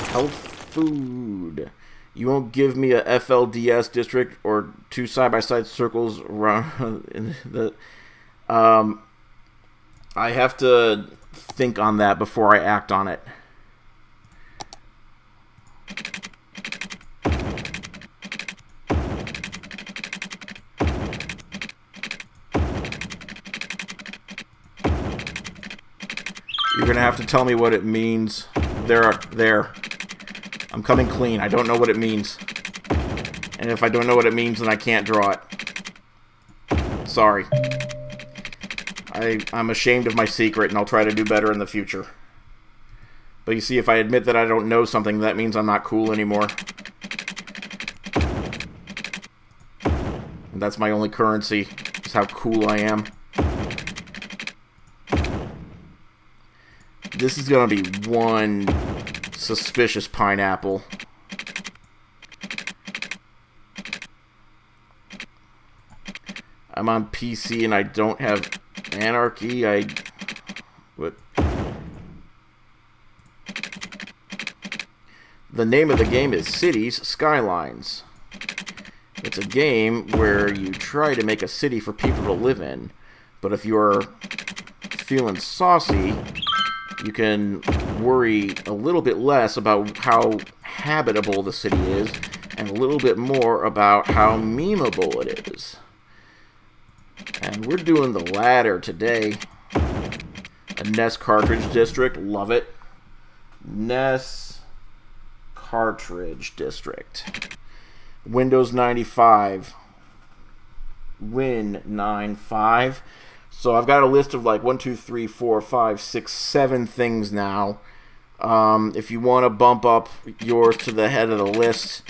[SPEAKER 1] Health food. You won't give me a FLDS district or 2 side-by-side circles around in the... I have to think on that before I act on it. You're gonna have to tell me what it means. There. I'm coming clean. I don't know what it means. And if I don't know what it means, then I can't draw it. Sorry. I'm ashamed of my secret, and I'll try to do better in the future. But you see, if I admit that I don't know something, that means I'm not cool anymore. And that's my only currency, is how cool I am. This is going to be one suspicious pineapple. I'm on PC and I don't have Anarchy. What? The name of the game is Cities, Skylines. It's a game where you try to make a city for people to live in, but if you're feeling saucy, you can worry a little bit less about how habitable the city is, and a little bit more about how memeable it is. And we're doing the latter today. A NES cartridge district, love it. NES cartridge district. Windows 95. Win95. So I've got a list of like 1, 2, 3, 4, 5, 6, 7 things now. If you want to bump up yours to the head of the list,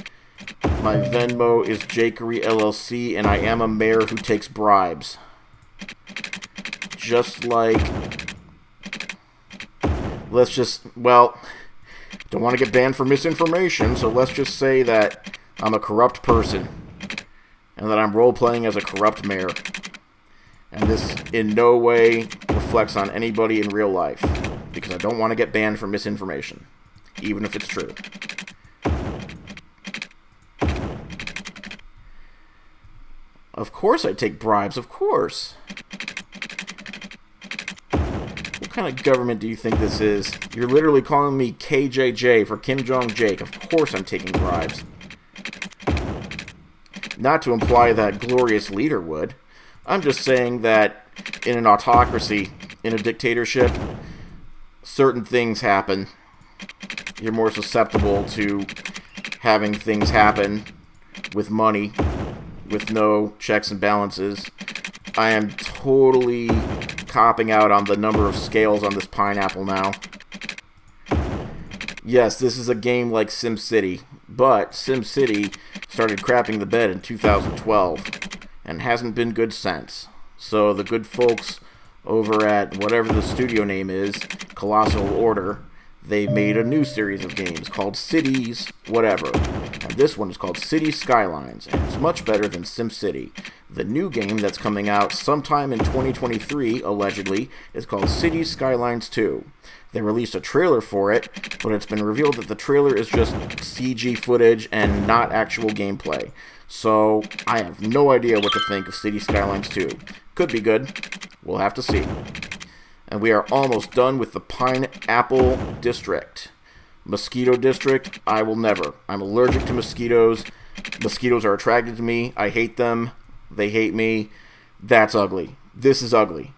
[SPEAKER 1] my Venmo is Jakery LLC, and I am a mayor who takes bribes. Just like, let's just, well, don't want to get banned for misinformation, so let's just say that I'm a corrupt person, and that I'm role-playing as a corrupt mayor. And this in no way reflects on anybody in real life, because I don't want to get banned for misinformation, even if it's true. Of course I take bribes, of course. What kind of government do you think this is? You're literally calling me KJJ for Kim Jong-Jake. Of course I'm taking bribes. Not to imply that glorious leader would. I'm just saying that in an autocracy, in a dictatorship, certain things happen. You're more susceptible to having things happen with money, with no checks and balances. I am totally copping out on the number of scales on this pineapple now. Yes, this is a game like SimCity, but SimCity started crapping the bed in 2012 and hasn't been good since. So the good folks over at whatever the studio name is, Colossal Order, they made a new series of games called Cities whatever, and this one is called Cities Skylines, and it's much better than SimCity. The new game that's coming out sometime in 2023, allegedly, is called Cities Skylines 2. They released a trailer for it, but it's been revealed that the trailer is just CG footage and not actual gameplay. So I have no idea what to think of Cities Skylines 2. Could be good. We'll have to see. And we are almost done with the Pineapple District. Mosquito District, I will never. I'm allergic to mosquitoes. Mosquitoes are attracted to me. I hate them. They hate me. That's ugly. This is ugly.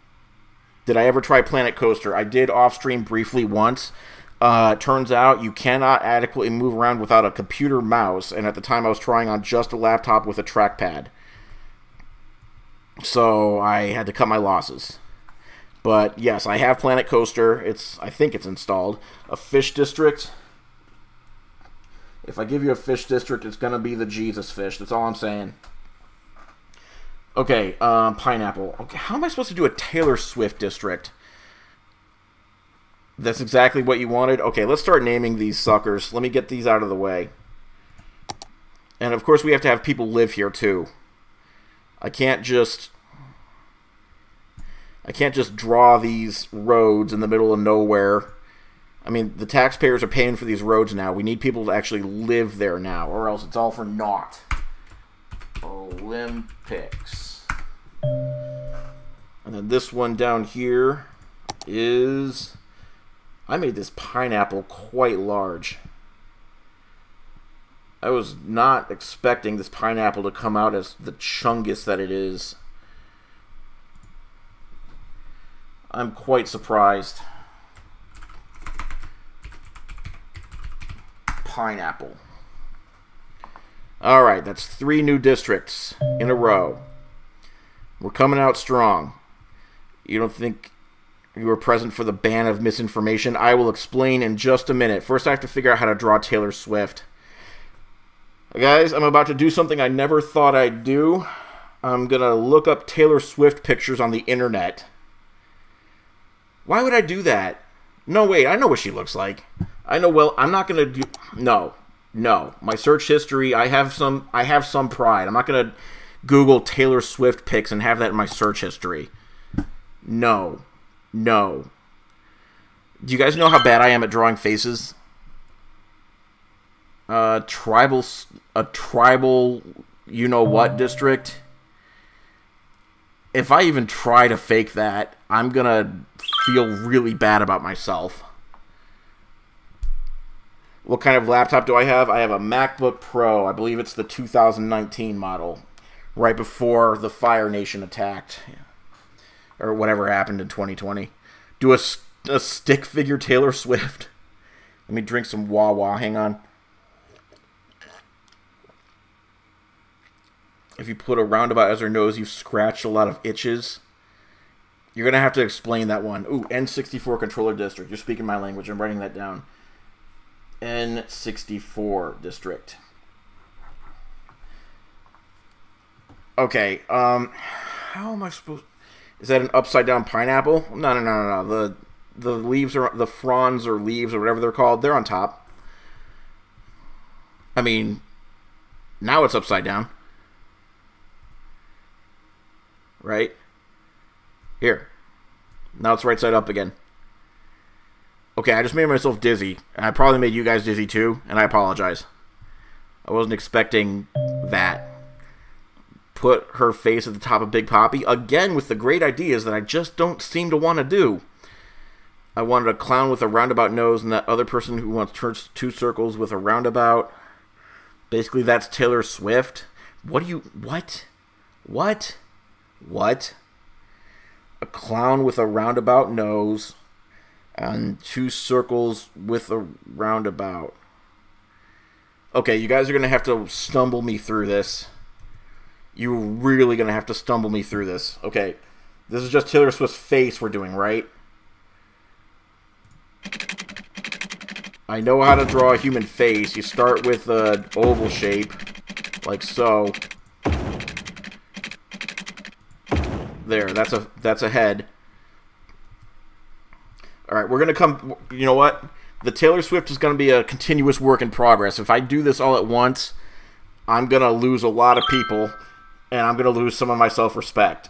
[SPEAKER 1] Did I ever try Planet Coaster? I did off-stream briefly once. Turns out you cannot adequately move around without a computer mouse, and at the time I was trying on just a laptop with a trackpad. So I had to cut my losses. But yes, I have Planet Coaster. I think it's installed. A fish district. If I give you a fish district, it's going to be the Jesus fish. That's all I'm saying. Okay, pineapple. Okay, how am I supposed to do a Taylor Swift district? That's exactly what you wanted? Okay, let's start naming these suckers. Let me get these out of the way. And of course we have to have people live here too. I can't just draw these roads in the middle of nowhere. I mean, the taxpayers are paying for these roads now. We need people to actually live there now, or else it's all for naught. Olympics. And then this one down here is... I made this pineapple quite large. I was not expecting this pineapple to come out as the chungus that it is. I'm quite surprised. Pineapple. Alright, that's 3 new districts in a row. We're coming out strong. You don't think you were present for the ban of misinformation? I will explain in just a minute. First, I have to figure out how to draw Taylor Swift. Guys, I'm about to do something I never thought I'd do. I'm going to look up Taylor Swift pictures on the internet. Why would I do that? No, wait, I know what she looks like. I know, well, I'm not going to do... No. No. My search history, I have some pride. I'm not going to Google Taylor Swift pics and have that in my search history. No. No. Do you guys know how bad I am at drawing faces? A tribal you-know-what district? If I even try to fake that, I'm gonna feel really bad about myself. What kind of laptop do I have? I have a MacBook Pro. I believe it's the 2019 model. Right before the Fire Nation attacked. Or whatever happened in 2020. Do a stick figure Taylor Swift. Let me drink some Wawa. Hang on. If you put a roundabout as her nose, you've scratched a lot of itches. You're going to have to explain that one. Ooh, N64 controller district. You're speaking my language. I'm writing that down. N64 district. Okay, how am I supposed... Is that an upside-down pineapple? No. The leaves are... The fronds or leaves or whatever they're called, they're on top. I mean, now it's upside down. Right? Here. Now it's right side up again. Okay, I just made myself dizzy. And I probably made you guys dizzy too, and I apologize. I wasn't expecting that. Put her face at the top of Big Poppy. Again, with the great ideas that I just don't seem to want to do. I wanted a clown with a roundabout nose, and that other person who wants two circles with a roundabout. Basically, that's Taylor Swift. What do you... What? What? What? A clown with a roundabout nose and two circles with a roundabout. Okay, you guys are going to have to stumble me through this. You're really going to have to stumble me through this. Okay, this is just Taylor Swift's face we're doing, right? I know how to draw a human face. You start with an oval shape, like so. There, that's a head. Alright, we're going to come... You know what? The Taylor Swift is going to be a continuous work in progress. If I do this all at once, I'm going to lose a lot of people, and I'm going to lose some of my self-respect.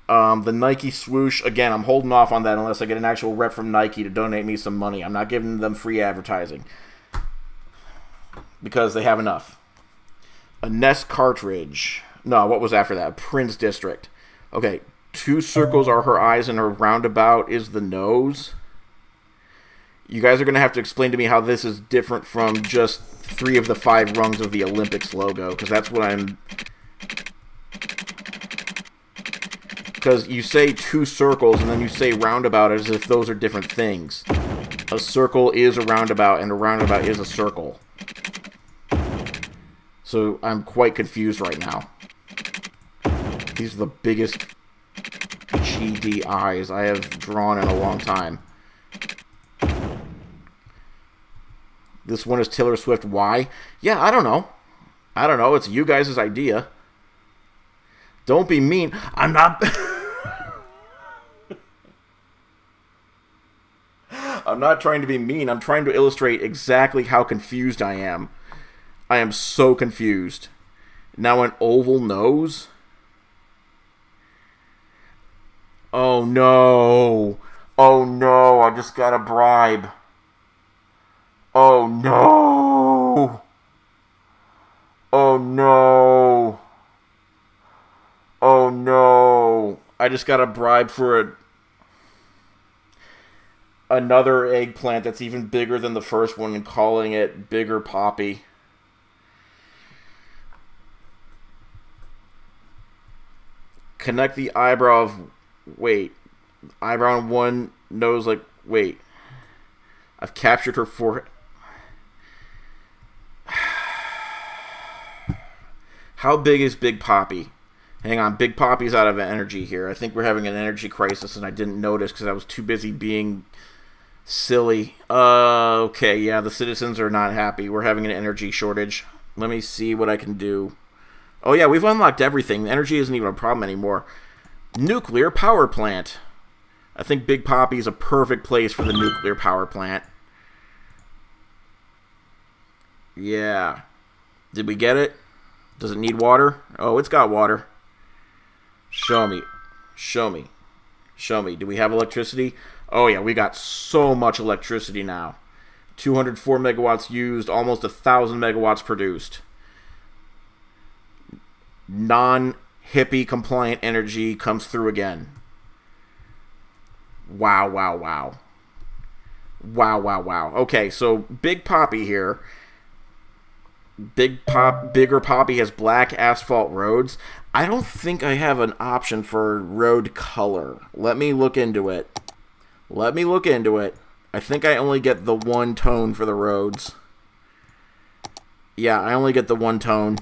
[SPEAKER 1] The Nike swoosh, again, I'm holding off on that unless I get an actual rep from Nike to donate me some money. I'm not giving them free advertising. Because they have enough. A Nest cartridge. No, what was after that? Prince District. Okay, two circles are her eyes and her roundabout is the nose. You guys are going to have to explain to me how this is different from just 3 of the 5 rungs of the Olympics logo, because that's what I'm... Because you say two circles and then you say roundabout as if those are different things. A circle is a roundabout and a roundabout is a circle. So I'm quite confused right now. These are the biggest GD eyes I have drawn in a long time. This one is Taylor Swift. Why? Yeah, I don't know. I don't know. It's you guys' idea. Don't be mean. I'm not... I'm not trying to be mean. I'm trying to illustrate exactly how confused I am. I am so confused. Now an oval nose? Oh no. Oh no, I just got a bribe. Oh no. Oh no. Oh no. I just got a bribe for another eggplant that's even bigger than the first one and calling it Bigger Poppy. Connect the eyebrow of... Wait. Eyebrow on one, nose like... Wait. I've captured her forehead. How big is Big Poppy? Hang on, Big Poppy's out of energy here. I think we're having an energy crisis and I didn't notice because I was too busy being silly. Okay, yeah, the citizens are not happy. We're having an energy shortage. Let me see what I can do. Oh yeah, we've unlocked everything. Energy isn't even a problem anymore. Nuclear power plant. I think Big Poppy is a perfect place for the nuclear power plant. Yeah. Did we get it? Does it need water? Oh, it's got water. Show me. Show me. Show me. Do we have electricity? Oh, yeah, we got so much electricity now. 204 megawatts used, almost 1,000 megawatts produced. Non-hippie compliant energy comes through again. Wow, wow, wow. Wow, wow, wow. Okay, so Big Poppy here. Bigger Poppy has black asphalt roads. I don't think I have an option for road color. Let me look into it. Let me look into it. I think I only get the one tone for the roads. Yeah, I only get the one tone.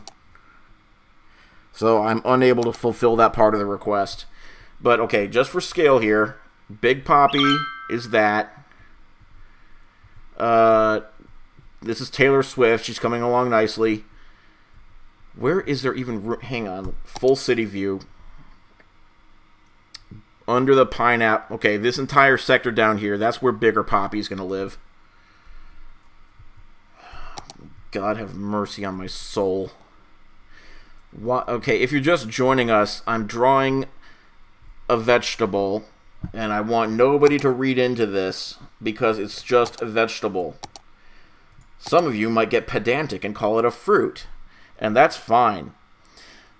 [SPEAKER 1] So I'm unable to fulfill that part of the request. But okay, just for scale here, Big Poppy is that. This is Taylor Swift. She's coming along nicely. Where is there even room? Hang on. Full city view. Under the pineapple. Okay, this entire sector down here, that's where Bigger Poppy's going to live. God have mercy on my soul. What? Okay, if you're just joining us, I'm drawing a vegetable, and I want nobody to read into this because it's just a vegetable. Some of you might get pedantic and call it a fruit, and that's fine.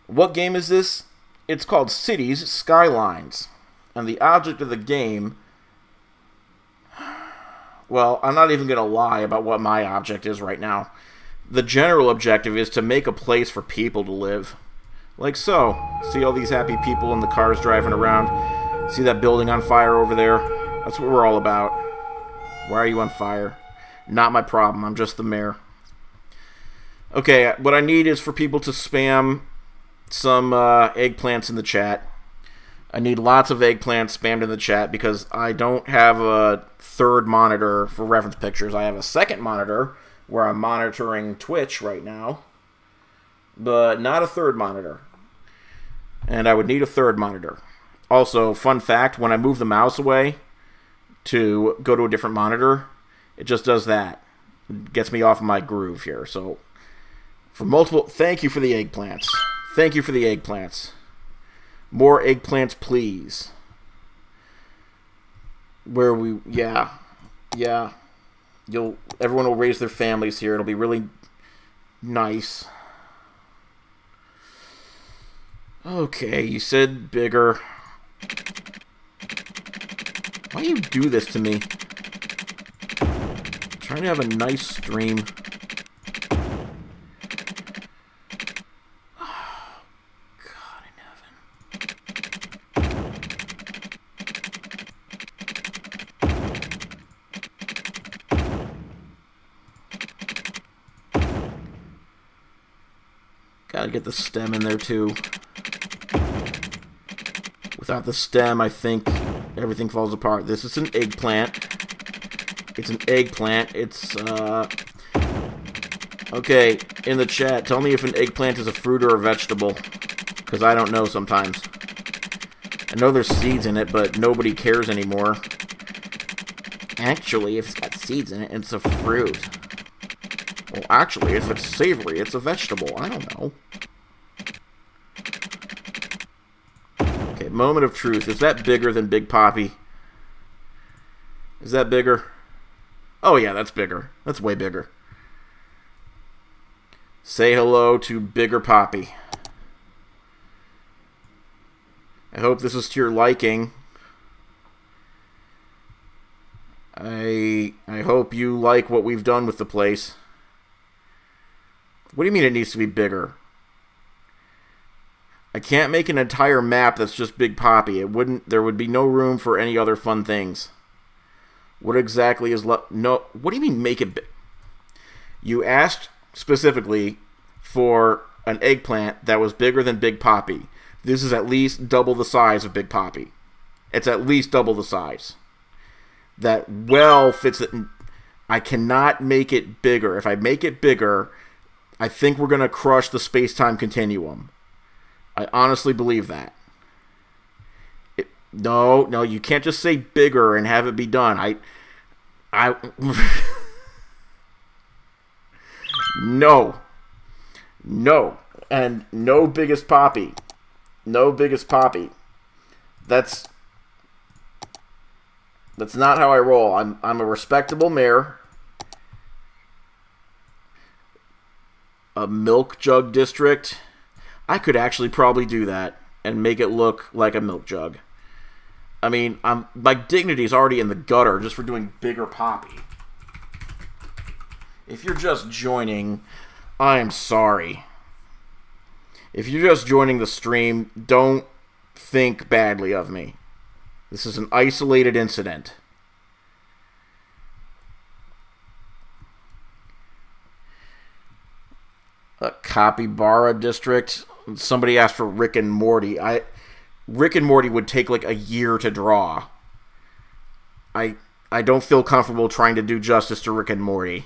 [SPEAKER 1] What game is this? It's called Cities Skylines, and the object of the game... Well, I'm not even going to lie about what my object is right now. The general objective is to make a place for people to live. Like so. See all these happy people in the cars driving around? See that building on fire over there? That's what we're all about. Why are you on fire? Not my problem. I'm just the mayor. Okay, what I need is for people to spam some eggplants in the chat. I need lots of eggplants spammed in the chat because I don't have a third monitor for reference pictures. I have a second monitor where I'm monitoring Twitch right now, but not a third monitor. And I would need a third monitor. Also, fun fact, when I move the mouse away to go to a different monitor, it just does that. It gets me off my groove here. So, for multiple... Thank you for the eggplants. Thank you for the eggplants. More eggplants, please. Where we... Yeah. Yeah. Everyone will raise their families here. It'll be really nice. Okay, you said bigger. Why do you do this to me? Trying to have a nice stream. Oh, God in heaven. Gotta get the stem in there too. Without the stem, I think everything falls apart. This is an eggplant. It's an eggplant. It's, Okay, in the chat, tell me if an eggplant is a fruit or a vegetable. Because I don't know sometimes. I know there's seeds in it, but nobody cares anymore. Actually, if it's got seeds in it, it's a fruit. Well, actually, if it's savory, it's a vegetable. I don't know. Okay, moment of truth. Is that bigger than Big Poppy? Is that bigger? Oh yeah, that's bigger. That's way bigger. Say hello to Bigger Poppy. I hope this is to your liking. I hope you like what we've done with the place. What do you mean it needs to be bigger? I can't make an entire map that's just Big Poppy. There would be no room for any other fun things. What exactly is no? What do you mean make it big? You asked specifically for an eggplant that was bigger than Big Poppy. This is at least double the size of Big Poppy. It's at least double the size. That well fits it. I cannot make it bigger. If I make it bigger, I think we're going to crush the space-time continuum. I honestly believe that. No, no, you can't just say bigger and have it be done. I No. No. And no biggest poppy. No biggest poppy. That's not how I roll. I'm a respectable mayor. A milk jug district. I could actually probably do that and make it look like a milk jug. I mean, my dignity is already in the gutter just for doing bigger poppy. If you're just joining, I'm sorry. If you're just joining the stream, don't think badly of me. This is an isolated incident. A capybara district. Somebody asked for Rick and Morty. Rick and Morty would take like a year to draw. I don't feel comfortable trying to do justice to Rick and Morty.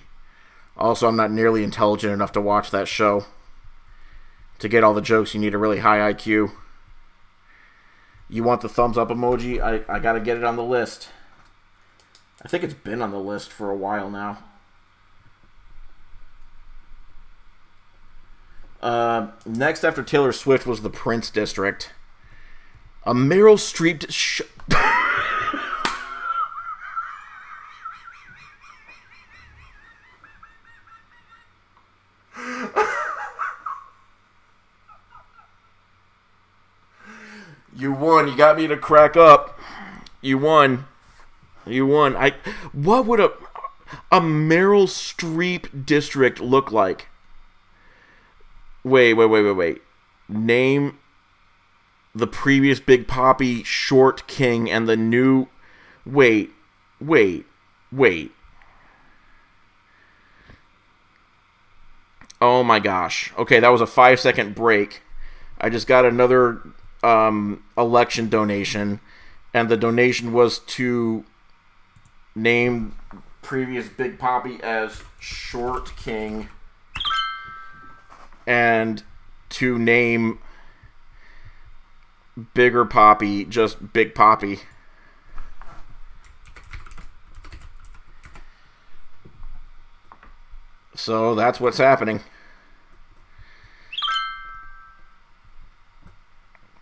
[SPEAKER 1] Also, I'm not nearly intelligent enough to watch that show. To get all the jokes, you need a really high IQ. You want the thumbs up emoji? I gotta get it on the list. I think it's been on the list for a while now. Next after Taylor Swift was the Prince District. A Meryl Streep... You won. You got me to crack up. You won. You won. What would a Meryl Streep district look like? Wait. Name the previous Big Poppy, Short King, and the new... Wait. Oh my gosh. Okay, that was a 5-second break. I just got another election donation, and the donation was to name previous Big Poppy as Short King and to name Bigger Poppy just Big Poppy. So that's what's happening.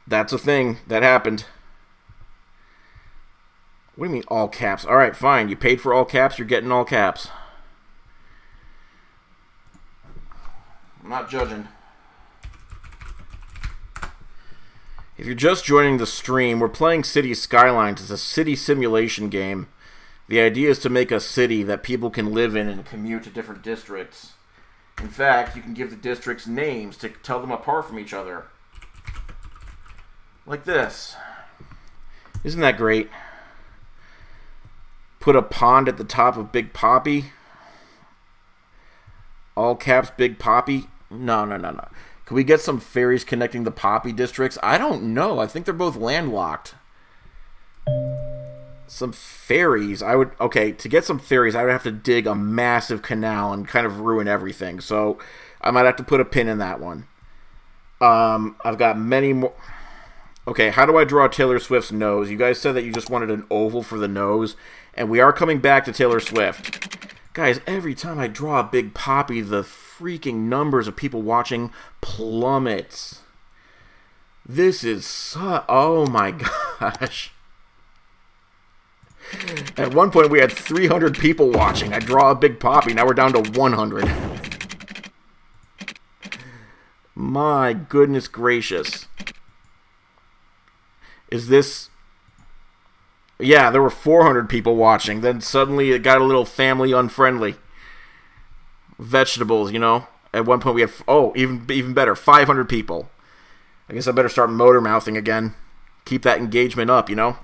[SPEAKER 1] That's a thing that happened. What do you mean all caps? Alright, fine. You paid for all caps, you're getting all caps. I'm not judging. If you're just joining the stream, we're playing City Skylines. It's a city simulation game. The idea is to make a city that people can live in and commute to different districts. In fact, you can give the districts names to tell them apart from each other. Like this. Isn't that great? Put a pond at the top of Big Poppy. All caps Big Poppy. No. Can we get some ferries connecting the Poppy districts? I don't know. I think they're both landlocked. Some ferries. Okay, to get some ferries, I would have to dig a massive canal and kind of ruin everything. So I might have to put a pin in that one. I've got many more. Okay, how do I draw Taylor Swift's nose? You guys said that you just wanted an oval for the nose, and we are coming back to Taylor Swift. Guys, every time I draw a Big Poppy, the freaking numbers of people watching plummets. This is so... Oh my gosh. At one point, we had 300 people watching. I draw a Big Poppy, now we're down to 100. My goodness gracious. Is this... Yeah, there were 400 people watching. Then suddenly it got a little family unfriendly. Vegetables, you know. At one point we had... Oh, even better. 500 people. I guess I better start motor mouthing again. Keep that engagement up, you know.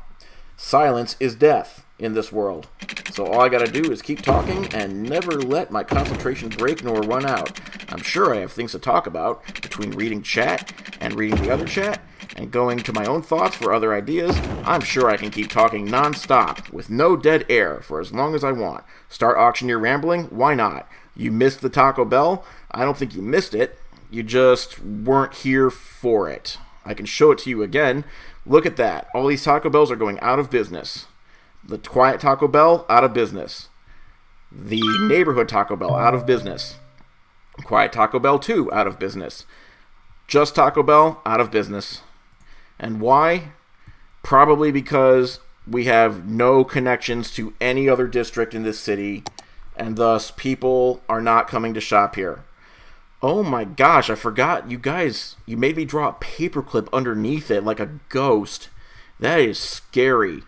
[SPEAKER 1] Silence is death in this world. So all I gotta do is keep talking and never let my concentration break nor run out. I'm sure I have things to talk about between reading chat and reading the other chat and going to my own thoughts for other ideas. I'm sure I can keep talking non-stop with no dead air for as long as I want. Start auctioneer rambling? Why not? You missed the Taco Bell? I don't think you missed it. You just weren't here for it. I can show it to you again. Look at that. All these Taco Bells are going out of business. The Quiet Taco Bell, out of business. The Neighborhood Taco Bell, out of business. Quiet Taco Bell 2, out of business. Just Taco Bell, out of business. And why? Probably because we have no connections to any other district in this city, and thus people are not coming to shop here. Oh my gosh, I forgot. You guys, you made me draw a paperclip underneath it like a ghost. That is scary.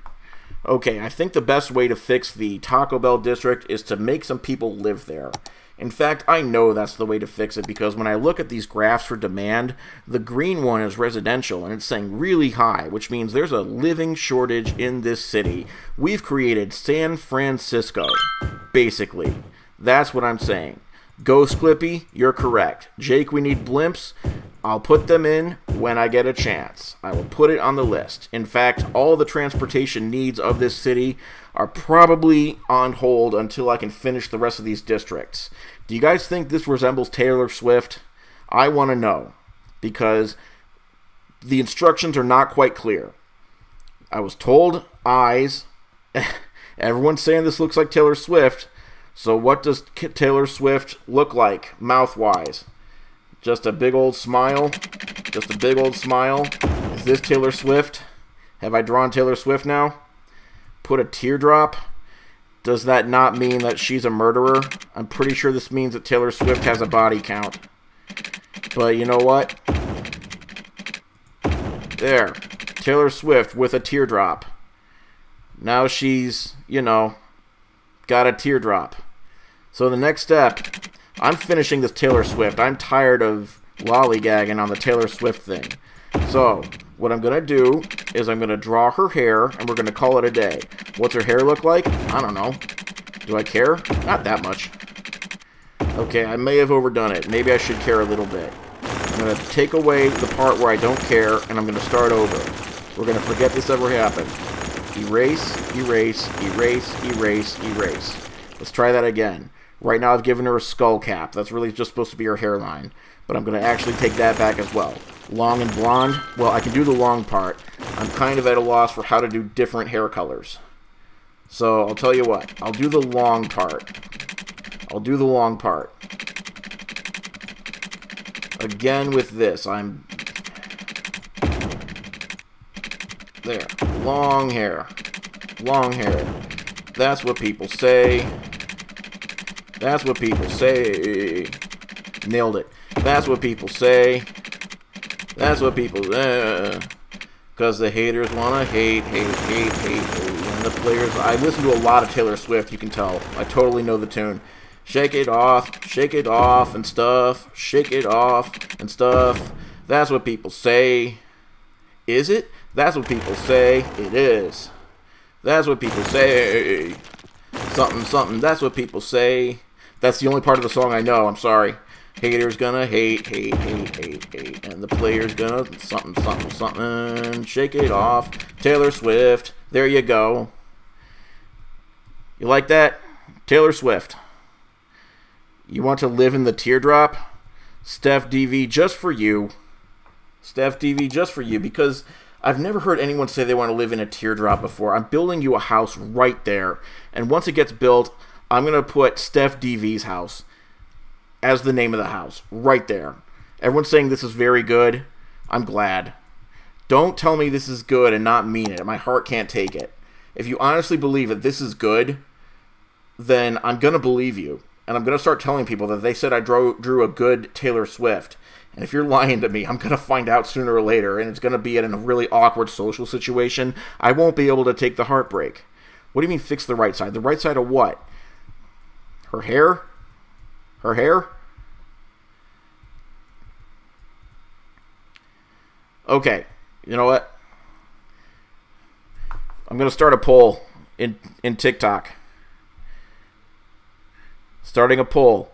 [SPEAKER 1] Okay, I think the best way to fix the Taco Bell district is to make some people live there. In fact, I know that's the way to fix it, because when I look at these graphs for demand, the green one is residential, and it's saying really high, which means there's a living shortage in this city. We've created San Francisco, basically. That's what I'm saying. Ghost Clippy, you're correct. Jake, we need blimps. I'll put them in when I get a chance. I will put it on the list. In fact, all the transportation needs of this city are probably on hold until I can finish the rest of these districts. Do you guys think this resembles Taylor Swift? I want to know, because the instructions are not quite clear. I was told eyes. Everyone's saying this looks like Taylor Swift. So what does Taylor Swift look like, mouth-wise? Just a big old smile? Just a big old smile? Is this Taylor Swift? Have I drawn Taylor Swift now? Put a teardrop? Does that not mean that she's a murderer? I'm pretty sure this means that Taylor Swift has a body count. But you know what? There. Taylor Swift with a teardrop. Now she's, you know, got a teardrop. So the next step, I'm finishing this Taylor Swift. I'm tired of lollygagging on the Taylor Swift thing. So what I'm going to do is I'm going to draw her hair, and we're going to call it a day. What's her hair look like? I don't know. Do I care? Not that much. Okay, I may have overdone it. Maybe I should care a little bit. I'm going to take away the part where I don't care, and I'm going to start over. We're going to forget this ever happened. Erase, erase, erase, erase, erase. Let's try that again. Right now I've given her a skull cap. That's really just supposed to be her hairline. But I'm going to actually take that back as well. Long and blonde? Well, I can do the long part. I'm kind of at a loss for how to do different hair colors. So I'll tell you what. I'll do the long part. I'll do the long part. Again with this. I'm... There. Long hair. Long hair. That's what people say. That's what people say. Nailed it. That's what people say. That's what people... Because the haters want to hate. And the players... I listen to a lot of Taylor Swift, you can tell. I totally know the tune. Shake it off and stuff. Shake it off and stuff. That's what people say. Is it? That's what people say. It is. That's what people say. Something, something. That's what people say. That's the only part of the song I know. I'm sorry. Haters gonna hate. And the players gonna something, something, something. Shake it off. Taylor Swift. There you go. You like that? Taylor Swift. You want to live in the teardrop? Steph DV, just for you. Steph DV, just for you. Because I've never heard anyone say they want to live in a teardrop before. I'm building you a house right there. And once it gets built, I'm going to put Steph DV's house as the name of the house. Right there. Everyone's saying this is very good. I'm glad. Don't tell me this is good and not mean it. My heart can't take it. If you honestly believe that this is good, then I'm going to believe you. And I'm going to start telling people that they said I drew a good Taylor Swift. And if you're lying to me, I'm going to find out sooner or later. And it's going to be in a really awkward social situation. I won't be able to take the heartbreak. What do you mean fix the right side? The right side of what? Her hair? Her hair? Okay. You know what? I'm going to start a poll in TikTok. Starting a poll.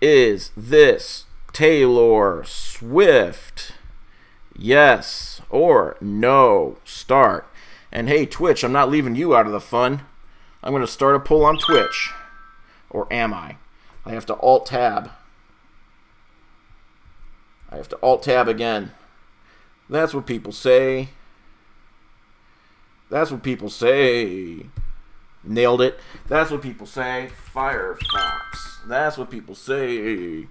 [SPEAKER 1] Is this Taylor Swift? Yes or no? Start. And hey, Twitch, I'm not leaving you out of the fun. I'm going to start a poll on Twitch. Or am I? I have to Alt-Tab. I have to Alt-Tab again. That's what people say. That's what people say. Nailed it. That's what people say. Firefox. That's what people say.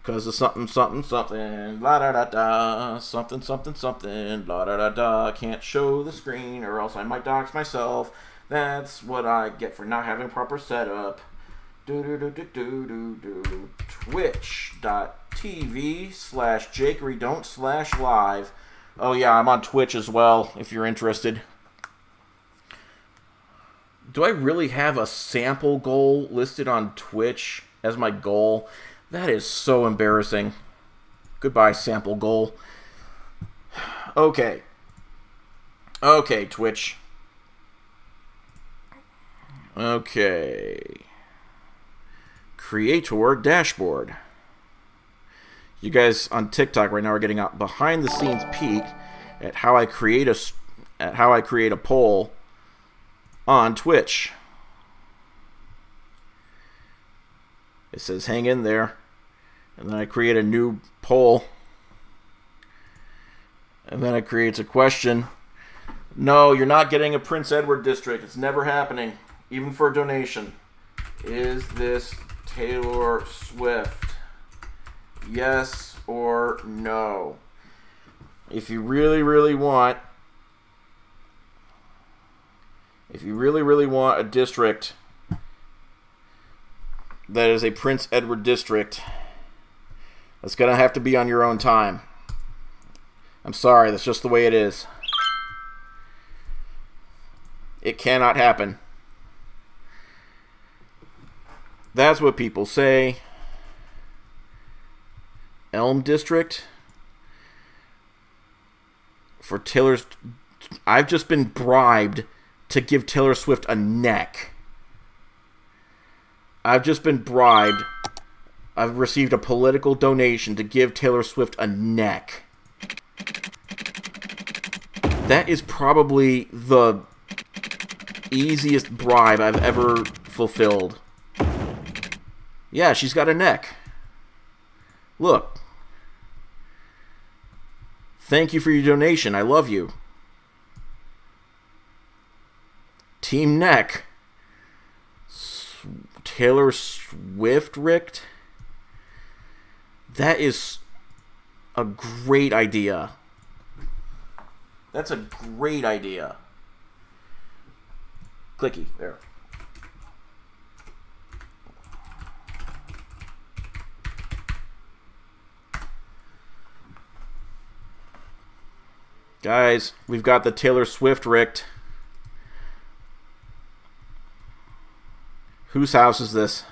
[SPEAKER 1] Because of something, something, something. La da da da. Something, something, something. La da da da. Can't show the screen or else I might dox myself. That's what I get for not having proper setup. Twitch.tv/jakeydon't/live. Oh yeah, I'm on Twitch as well if you're interested. Do I really have a sample goal listed on Twitch as my goal? That is so embarrassing. Goodbye, sample goal. Okay. Okay, Twitch. Okay. Creator dashboard. You guys on TikTok right now are getting a behind the scenes peek at how I create a poll on Twitch. It says hang in there, and then I create a new poll, and then it creates a question. No, you're not getting a Prince Edward district. It's never happening, even for a donation. Is this Taylor Swift? Yes or no? If you really, really want a district that is a Prince Edward district, that's going to have to be on your own time. I'm sorry, that's just the way it is. It cannot happen. That's what people say. Elm District for Taylor's. I've just been bribed to give Taylor Swift a neck. I've just been bribed. I've received a political donation to give Taylor Swift a neck. That is probably the easiest bribe I've ever fulfilled. Yeah, she's got a neck. Look. Thank you for your donation. I love you. Team Neck. Taylor Swift ricked. That is a great idea. That's a great idea. Clicky. There. Guys, we've got the Taylor Swift ricked. Whose house is this?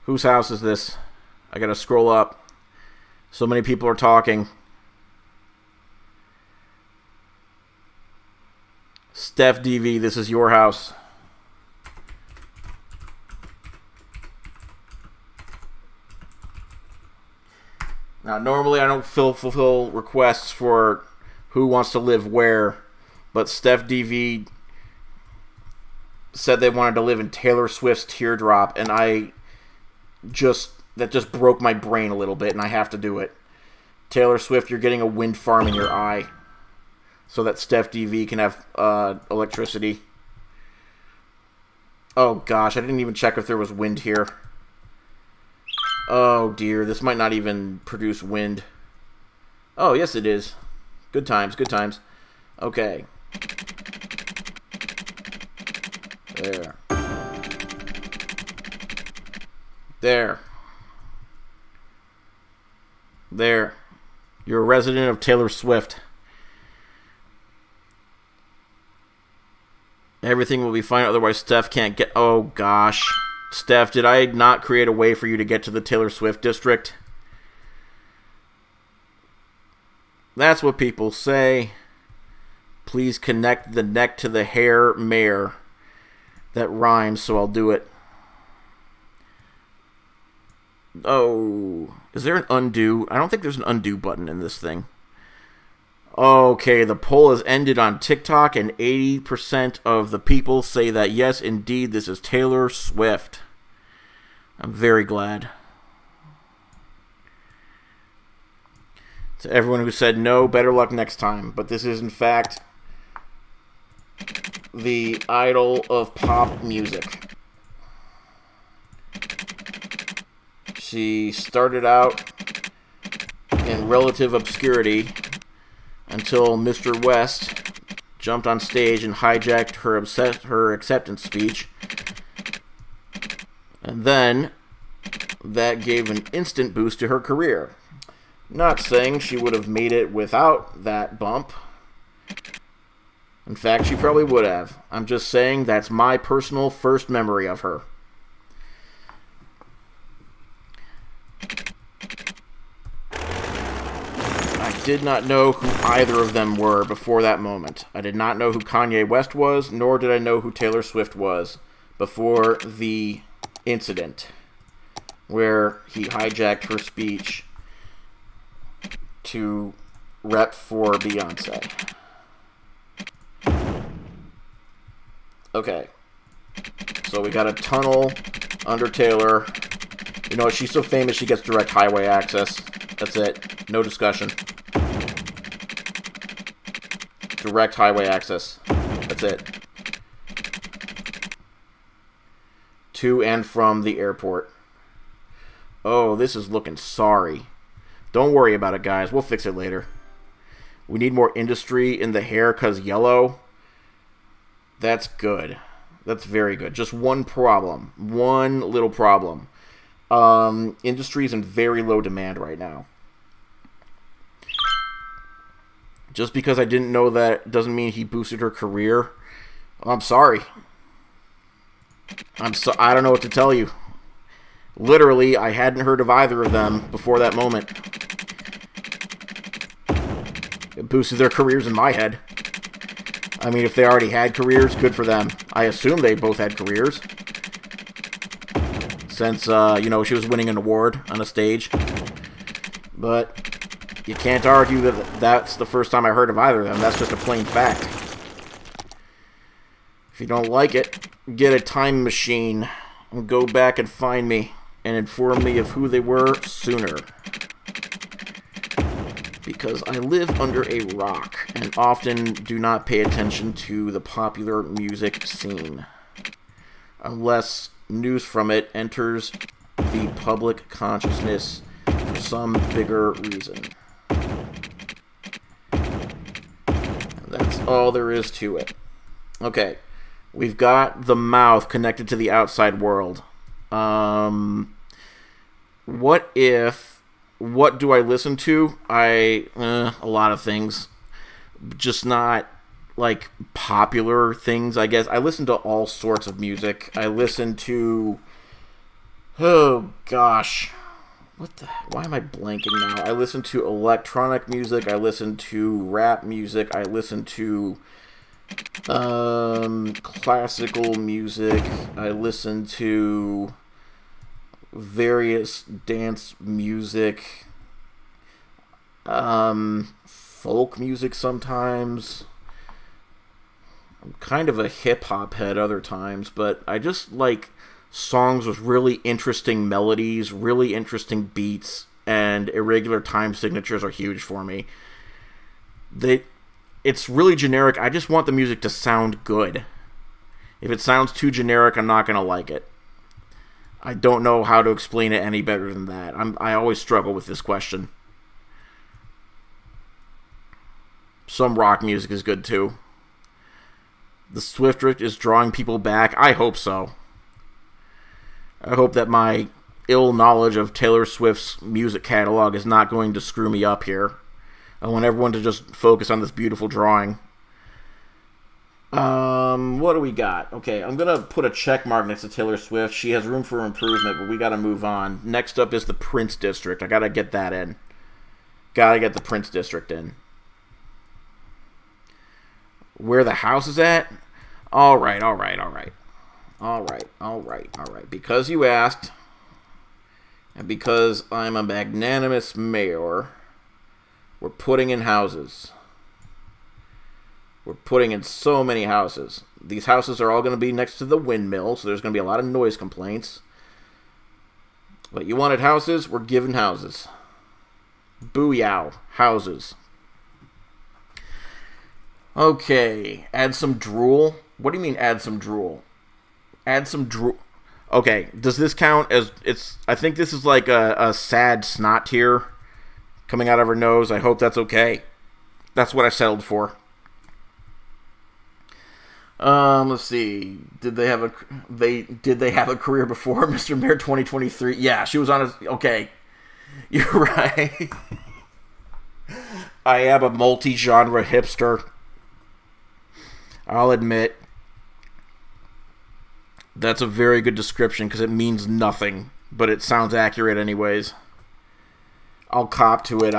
[SPEAKER 1] Whose house is this? I gotta scroll up. So many people are talking. Steph DV, this is your house. Now, normally I don't fulfill requests for who wants to live where, but Steph DV said they wanted to live in Taylor Swift's teardrop, and that just broke my brain a little bit, and I have to do it. Taylor Swift, you're getting a wind farm in your eye so that Steph DV can have electricity. Oh gosh, I didn't even check if there was wind here. Oh dear, this might not even produce wind. Oh, yes it is. Good times, good times. Okay. There. There. There. You're a resident of Taylor Swift. Everything will be fine, otherwise Steph can't get... Oh gosh. Steph, did I not create a way for you to get to the Taylor Swift district? That's what people say. Please connect the neck to the hair mare. That rhymes, so I'll do it. Oh, is there an undo? I don't think there's an undo button in this thing. Okay, the poll has ended on TikTok, and 80% of the people say that, yes, indeed, this is Taylor Swift. I'm very glad. To everyone who said no, better luck next time. But this is, in fact, the idol of pop music. She started out in relative obscurity until Mr. West jumped on stage and hijacked her acceptance speech. And then that gave an instant boost to her career. Not saying she would have made it without that bump. In fact, she probably would have. I'm just saying that's my personal first memory of her. I did not know who either of them were before that moment. I did not know who Kanye West was, nor did I know who Taylor Swift was before the incident where he hijacked her speech to rep for Beyonce. Okay. So we got a tunnel under Taylor. You know what? She's so famous she gets direct highway access. That's it. No discussion. Direct highway access. That's it. To and from the airport. Oh, this is looking sorry. Don't worry about it, guys. We'll fix it later. We need more industry in the hair because yellow. That's good. That's very good. Just one problem. One little problem. Industry is in very low demand right now. Just because I didn't know that doesn't mean he boosted her career. I'm sorry. I don't know what to tell you. Literally, I hadn't heard of either of them before that moment. It boosted their careers in my head. I mean, if they already had careers, good for them. I assume they both had careers. Since, you know, she was winning an award on a stage. But you can't argue that that's the first time I heard of either of them. That's just a plain fact. If you don't like it, get a time machine and go back and find me and inform me of who they were sooner. Because I live under a rock and often do not pay attention to the popular music scene. Unless news from it enters the public consciousness for some bigger reason. And that's all there is to it. Okay. We've got the mouth connected to the outside world. What do I listen to? A lot of things. Just not, like, popular things, I guess. I listen to all sorts of music. I listen to... Oh, gosh. Why am I blanking now? I listen to electronic music. I listen to rap music. I listen to... classical music. I listen to various dance music, folk music sometimes. I'm kind of a hip-hop head other times, but I just like songs with really interesting melodies, really interesting beats, and irregular time signatures are huge for me. It's really generic. I just want the music to sound good. If it sounds too generic, I'm not going to like it. I don't know how to explain it any better than that. I always struggle with this question. Some rock music is good too. The Swiftrick is drawing people back. I hope so. I hope that my ill knowledge of Taylor Swift's music catalog is not going to screw me up here. I want everyone to just focus on this beautiful drawing. What do we got? Okay, I'm gonna put a check mark next to Taylor Swift. She has room for improvement, but we gotta move on. Next up is the Prince District. I gotta get that in. Gotta get the Prince District in. Where the house is at? Alright. Because you asked, and because I'm a magnanimous mayor, we're putting in houses. We're putting in so many houses. These houses are all going to be next to the windmill, so there's going to be a lot of noise complaints. But you wanted houses, we're giving houses. Booyah. Houses. Okay. Add some drool. What do you mean add some drool? Add some drool. Okay. Does this count as... I think this is like a sad snot tear coming out of her nose. I hope that's okay. That's what I settled for. Let's see. Did they have a career before Mr. Mayor 2023? Yeah, she was on a... Okay. You're right. I am a multi-genre hipster. I'll admit. That's a very good description because it means nothing, but it sounds accurate anyways. I'll cop to it.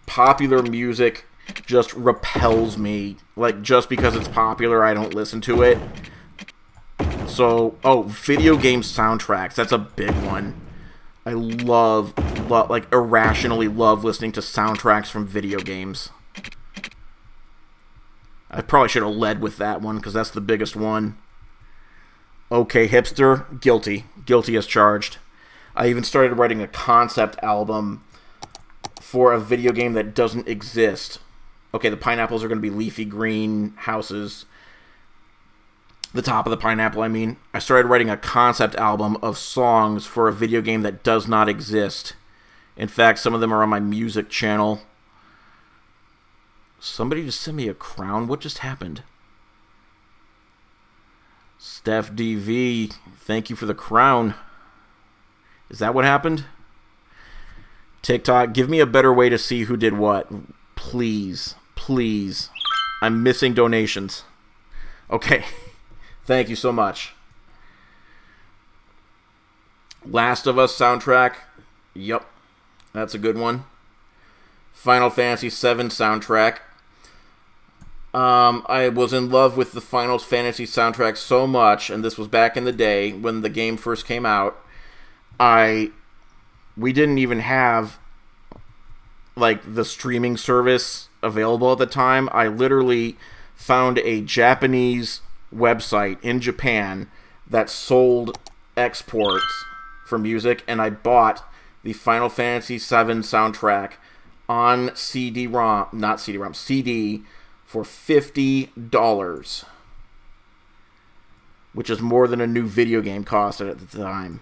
[SPEAKER 1] Popular music just repels me. Like, just because it's popular, I don't listen to it. So, video game soundtracks. That's a big one. I like, irrationally love listening to soundtracks from video games. I probably should have led with that one, because that's the biggest one. Okay, hipster, guilty. Guilty as charged. I even started writing a concept album for a video game that doesn't exist. Okay, the pineapples are going to be leafy green houses. The top of the pineapple, I mean. I started writing a concept album of songs for a video game that does not exist. In fact, some of them are on my music channel. Somebody just sent me a crown. What just happened? Steph DV, thank you for the crown. Is that what happened? TikTok, give me a better way to see who did what. Please. Please. I'm missing donations. Okay. Thank you so much. Last of Us soundtrack. Yep. That's a good one. Final Fantasy VII soundtrack. I was in love with the Final Fantasy soundtrack so much, and this was back in the day when the game first came out. We didn't even have like the streaming service available at the time. I literally found a Japanese website in Japan that sold exports for music, and I bought the Final Fantasy VII soundtrack on CD-ROM, not CD-ROM, CD for $50, which is more than a new video game costed at the time.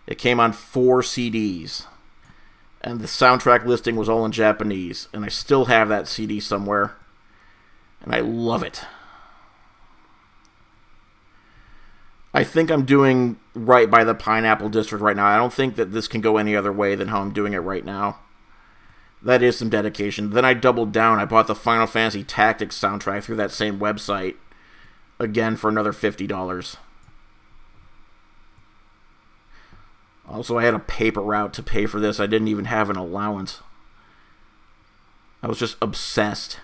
[SPEAKER 1] It came on 4 CDs, and the soundtrack listing was all in Japanese, and I still have that CD somewhere, and I love it. I think I'm doing right by the Pineapple District right now. I don't think that this can go any other way than how I'm doing it right now. That is some dedication. Then I doubled down. I bought the Final Fantasy Tactics soundtrack through that same website, again for another $50. Also, I had a paper route to pay for this. I didn't even have an allowance. I was just obsessed.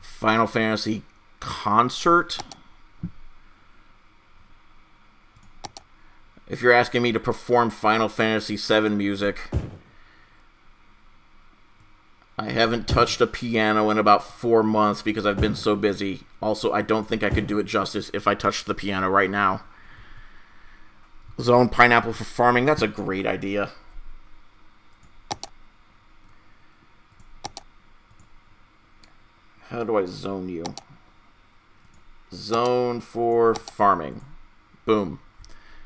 [SPEAKER 1] Final Fantasy Concert. If you're asking me to perform Final Fantasy VII music, I haven't touched a piano in about 4 months because I've been so busy. Also, I don't think I could do it justice if I touched the piano right now. Zone pineapple for farming. That's a great idea. How do I zone you? Zone for farming. Boom.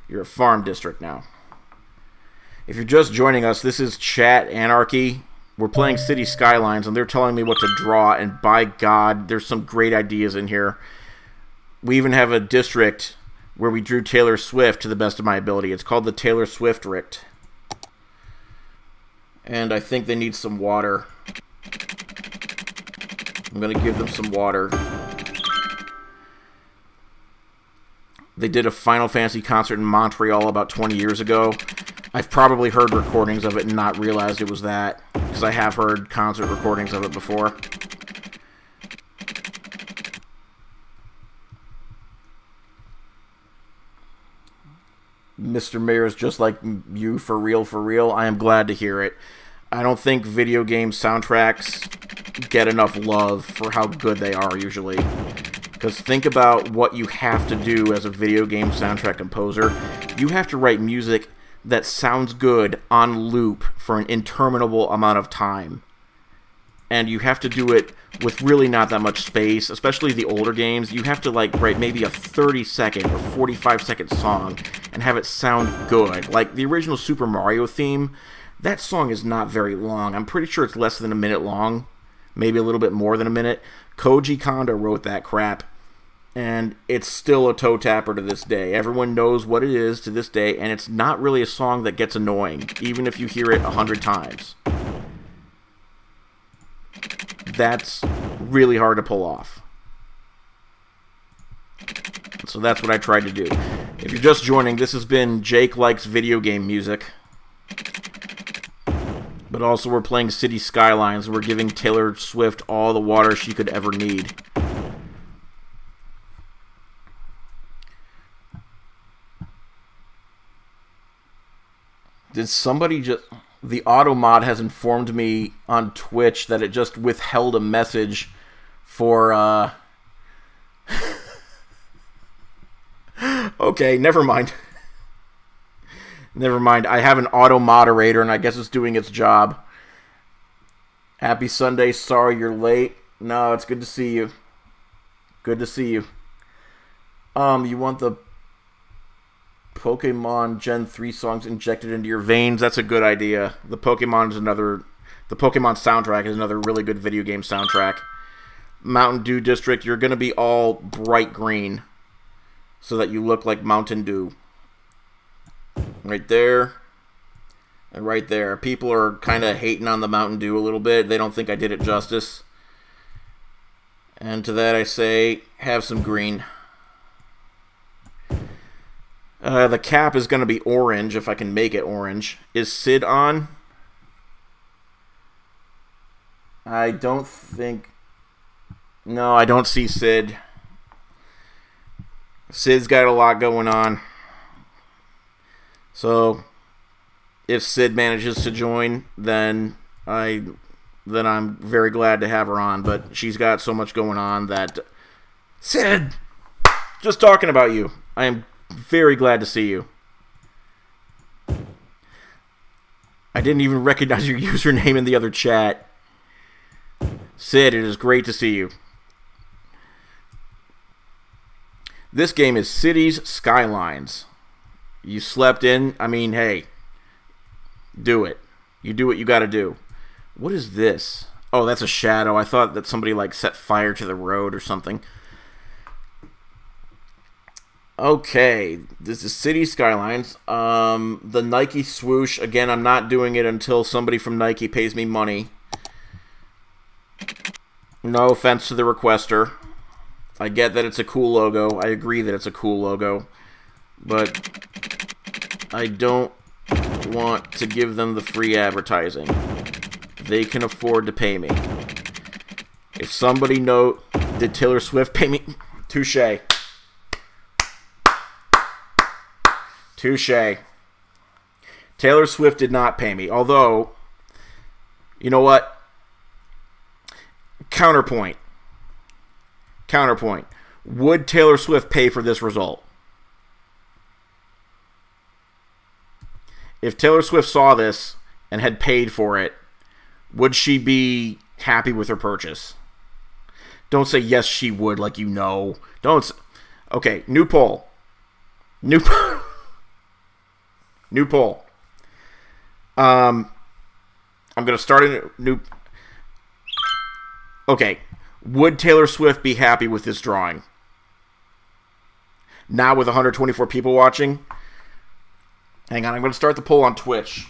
[SPEAKER 1] You're a farm district now. If you're just joining us, this is Chat Anarchy. We're playing City Skylines, and they're telling me what to draw, and by God, there's some great ideas in here. We even have a district where we drew Taylor Swift to the best of my ability. It's called the Taylor Swift-rict. And I think they need some water. I'm going to give them some water. They did a Final Fantasy concert in Montreal about 20 years ago. I've probably heard recordings of it and not realized it was that, because I have heard concert recordings of it before. Mr. Mayor is just like you, for real, for real. I am glad to hear it. I don't think video game soundtracks get enough love for how good they are usually. Because think about what you have to do as a video game soundtrack composer. You have to write music that sounds good on loop for an interminable amount of time. And you have to do it with really not that much space, especially the older games. You have to like write maybe a 30-second or 45-second song and have it sound good. Like the original Super Mario theme, that song is not very long. I'm pretty sure it's less than a minute long, maybe a little bit more than a minute. Koji Kondo wrote that crap, and it's still a toe tapper to this day. Everyone knows what it is to this day, and it's not really a song that gets annoying, even if you hear it 100 times. That's really hard to pull off. So that's what I tried to do. If you're just joining, this has been Jake Likes Video Game Music. But also we're playing City Skylines. We're giving Taylor Swift all the water she could ever need. Did somebody just... The Automod has informed me on Twitch that it just withheld a message for, Okay, never mind. Never mind. I have an auto-moderator, and I guess it's doing its job. Happy Sunday. Sorry you're late. No, it's good to see you. Good to see you. You want the Pokemon Gen 3 songs injected into your veins? That's a good idea. The Pokemon soundtrack is another really good video game soundtrack. Mountain Dew District, you're going to be all bright green so that you look like Mountain Dew. Right there. And right there. People are kind of hating on the Mountain Dew a little bit. They don't think I did it justice. And to that I say, have some green. The cap is going to be orange, if I can make it orange. Is Sid on? I don't think... No, I don't see Sid. Sid's got a lot going on. So, if Sid manages to join, then I'm very glad to have her on. But she's got so much going on that... Sid! Just talking about you. I am very glad to see you. I didn't even recognize your username in the other chat. Sid, it is great to see you. This game is Cities Skylines. You slept in. I mean, hey, do it. You do what you gotta do. What is this? Oh, that's a shadow. I thought that somebody like set fire to the road or something. Okay, this is City Skylines. The Nike swoosh. Again, I'm not doing it until somebody from Nike pays me money. No offense to the requester. I get that it's a cool logo. I agree that it's a cool logo. But I don't want to give them the free advertising. They can afford to pay me. If somebody did Taylor Swift pay me? Touche. Touche. Taylor Swift did not pay me. Although, you know what? Counterpoint. Counterpoint. Would Taylor Swift pay for this result? If Taylor Swift saw this and had paid for it, would she be happy with her purchase? Don't say yes she would like you know. Don't. Okay, new poll. New poll. New poll. I'm going to start a new... Okay. Would Taylor Swift be happy with this drawing? Now with 124 people watching. Hang on, I'm going to start the poll on Twitch.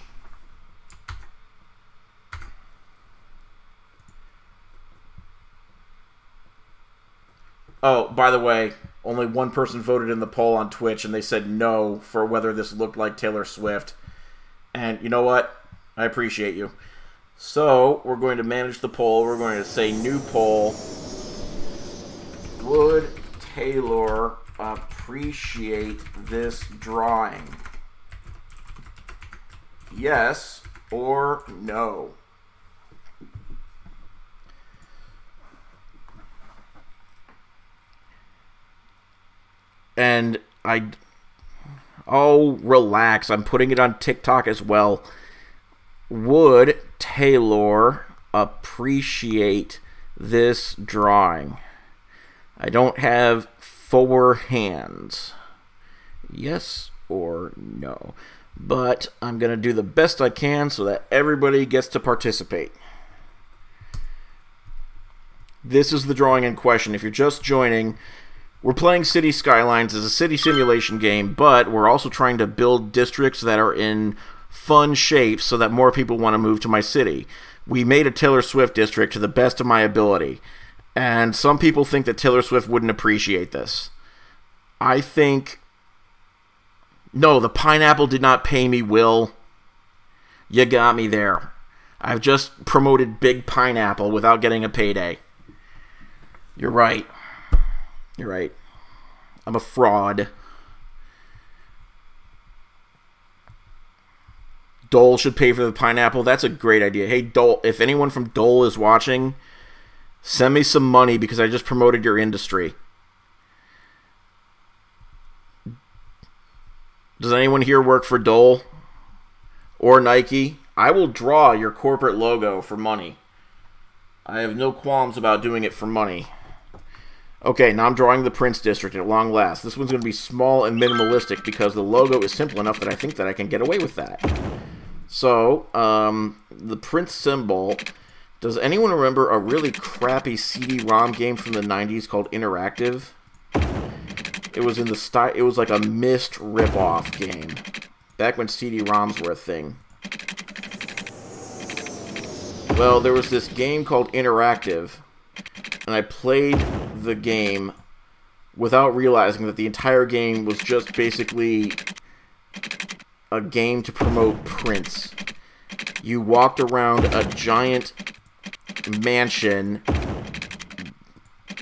[SPEAKER 1] Oh, by the way, only one person voted in the poll on Twitch, and they said no for whether this looked like Taylor Swift. And you know what? I appreciate you. So, we're going to manage the poll. We're going to say new poll. Would Taylor appreciate this drawing? Yes or no? And oh, relax. I'm putting it on TikTok as well. Would Taylor appreciate this drawing? I don't have 4 hands. Yes or no? But I'm going to do the best I can so that everybody gets to participate. This is the drawing in question. If you're just joining, we're playing City Skylines as a city simulation game, but we're also trying to build districts that are in fun shapes so that more people want to move to my city. We made a Taylor Swift district to the best of my ability, and some people think that Taylor Swift wouldn't appreciate this. I think... No, the pineapple did not pay me, Will. You got me there. I've just promoted Big Pineapple without getting a payday. You're right. You're right. I'm a fraud. Dole should pay for the pineapple. That's a great idea. Hey, Dole, if anyone from Dole is watching, send me some money because I just promoted your industry. Does anyone here work for Dole or Nike? I will draw your corporate logo for money. I have no qualms about doing it for money. Okay, now I'm drawing the Prince District at long last. This one's going to be small and minimalistic because the logo is simple enough that I think that I can get away with that. So, the Prince symbol. Does anyone remember a really crappy CD-ROM game from the 90s called Interactive? It was in the style. It was like a Myst rip-off game back when CD-ROMs were a thing. Well, there was this game called Interactive, and I played the game without realizing that the entire game was just basically a game to promote Prince. You walked around a giant mansion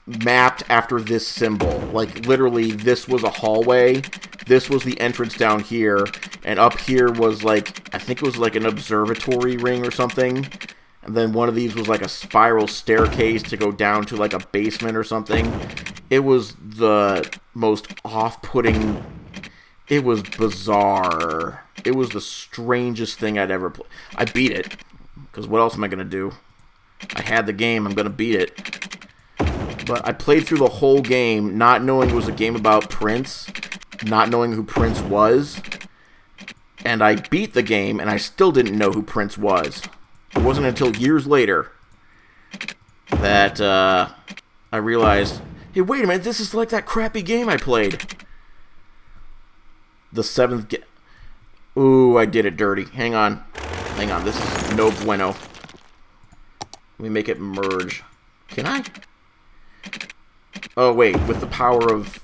[SPEAKER 1] mapped after this symbol. Like, literally, this was a hallway, this was the entrance down here, and up here was, like, I think it was like an observatory ring or something, and then one of these was like a spiral staircase to go down to, like, a basement or something. It was the most off-putting... It was bizarre. It was the strangest thing I'd ever played. I beat it, because what else am I going to do? I had the game, I'm going to beat it. But I played through the whole game not knowing it was a game about Prince, not knowing who Prince was, and I beat the game, and I still didn't know who Prince was. It wasn't until years later that I realized, hey, wait a minute, this is like that crappy game I played. The 7th game. Ooh, I did it dirty. Hang on. Hang on, this is no bueno. Let me make it merge. Can I? Oh, wait, with the power of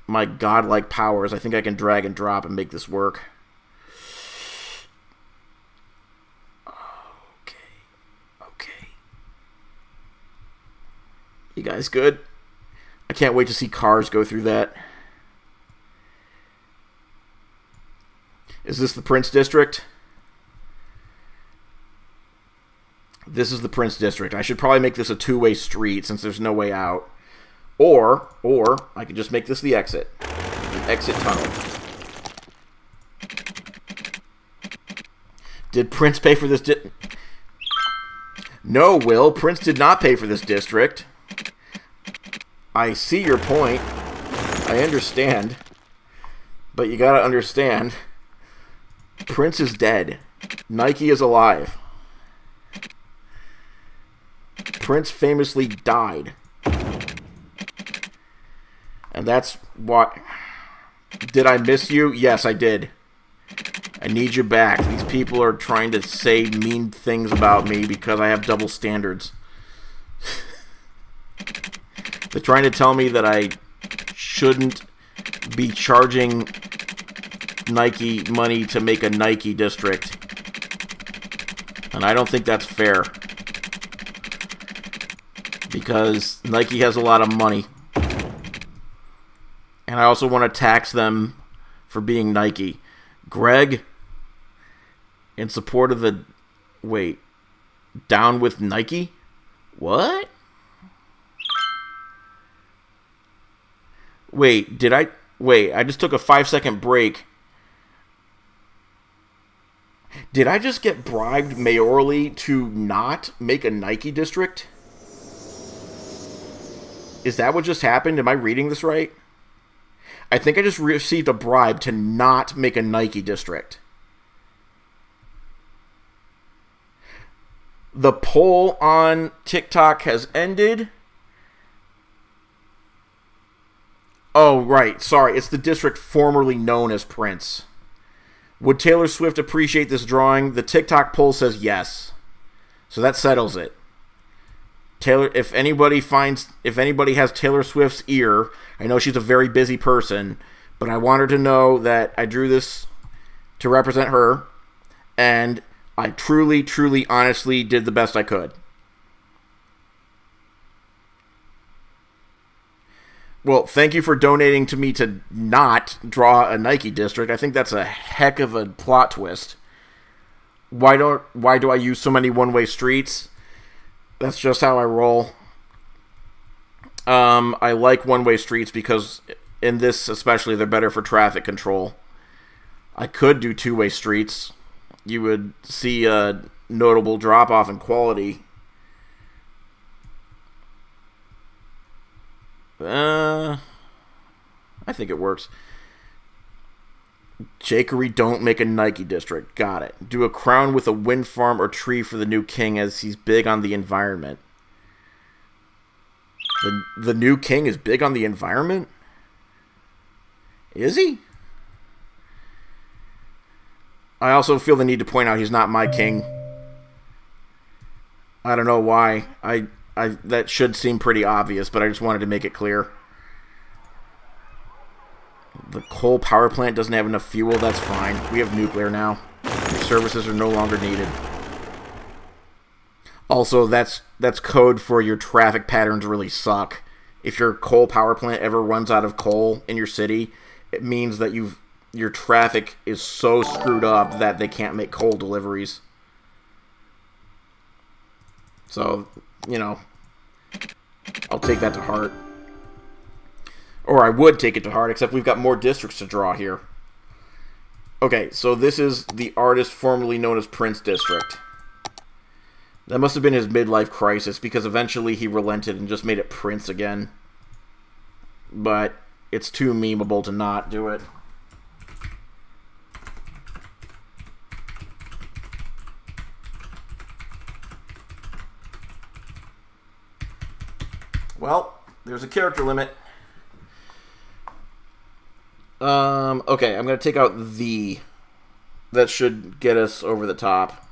[SPEAKER 1] my godlike powers, I think I can drag and drop and make this work. Okay. You guys good? I can't wait to see cars go through that. Is this the Prince District? This is the Prince District. I should probably make this a two-way street since there's no way out. Or I could just make this the exit. The exit tunnel. Did Prince pay for this No, Will. Prince did not pay for this district. I see your point. I understand. But you gotta understand, Prince is dead. Nike is alive. Prince famously died. And that's what... Did I miss you? Yes, I did. I need you back. These people are trying to say mean things about me because I have double standards. They're trying to tell me that I shouldn't be charging Nike money to make a Nike district. And I don't think that's fair. Because Nike has a lot of money. And I also want to tax them for being Nike. Greg, in support of the... Wait. Down with Nike? What? Wait, did I... Wait, I just took a 5-second break. Did I just get bribed mayorally to not make a Nike district? Is that what just happened? Am I reading this right? I think I just received a bribe to not make a Nike district. The poll on TikTok has ended. Oh, right. Sorry. It's the district formerly known as Prince. Would Taylor Swift appreciate this drawing? The TikTok poll says yes. So that settles it. Taylor, if anybody has Taylor Swift's ear, I know she's a very busy person, but I want her to know that I drew this to represent her, and I truly, truly, honestly did the best I could. Well, thank you for donating to me to not draw a Nike district. I think that's a heck of a plot twist. Why do I use so many one-way streets? That's just how I roll. I like one-way streets because in this especially, they're better for traffic control. I could do two-way streets. You would see a notable drop-off in quality. I think it works. Jakery, don't make a Nike district. Got it. Do a crown with a wind farm or tree for the new king, as he's big on the environment. The new king is big on the environment? Is he? I also feel the need to point out he's not my king. I don't know why. That should seem pretty obvious, but I just wanted to make it clear. The coal power plant doesn't have enough fuel. That's fine. We have nuclear now. Your services are no longer needed. Also, that's code for your traffic patterns really suck. If your coal power plant ever runs out of coal in your city, it means that your traffic is so screwed up that they can't make coal deliveries. So, you know, I'll take that to heart. Or I would take it to heart, except we've got more districts to draw here. Okay, so this is the artist formerly known as Prince District. That must have been his midlife crisis, because eventually he relented and just made it Prince again. But it's too memeable to not do it. Well, there's a character limit. Okay, I'm going to take out the. That should get us over the top.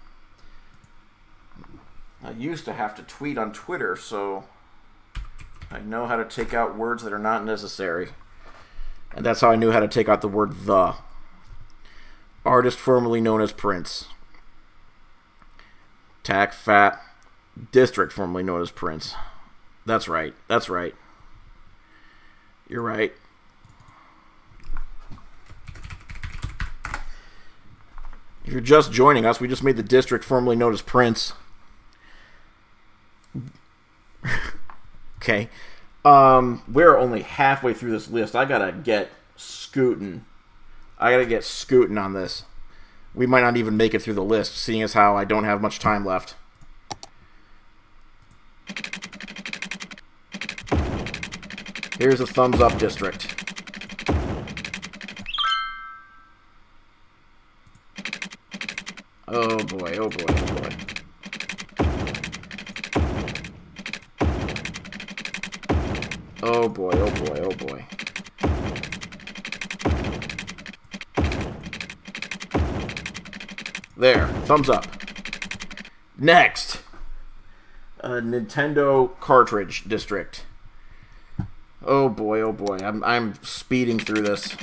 [SPEAKER 1] I used to have to tweet on Twitter, so I know how to take out words that are not necessary. And that's how I knew how to take out the word the. Artist formerly known as Prince. Tac Fat. District formerly known as Prince. That's right. That's right. You're right. If you're just joining us, we just made the district formerly known as Prince. Okay. We're only halfway through this list. I gotta get scooting. On this. We might not even make it through the list, seeing as how I don't have much time left. Here's a thumbs up district. Oh boy, oh boy, oh boy. Oh boy, oh boy, oh boy. There, thumbs up. Next, Nintendo cartridge district. Oh boy, oh boy. I'm speeding through this.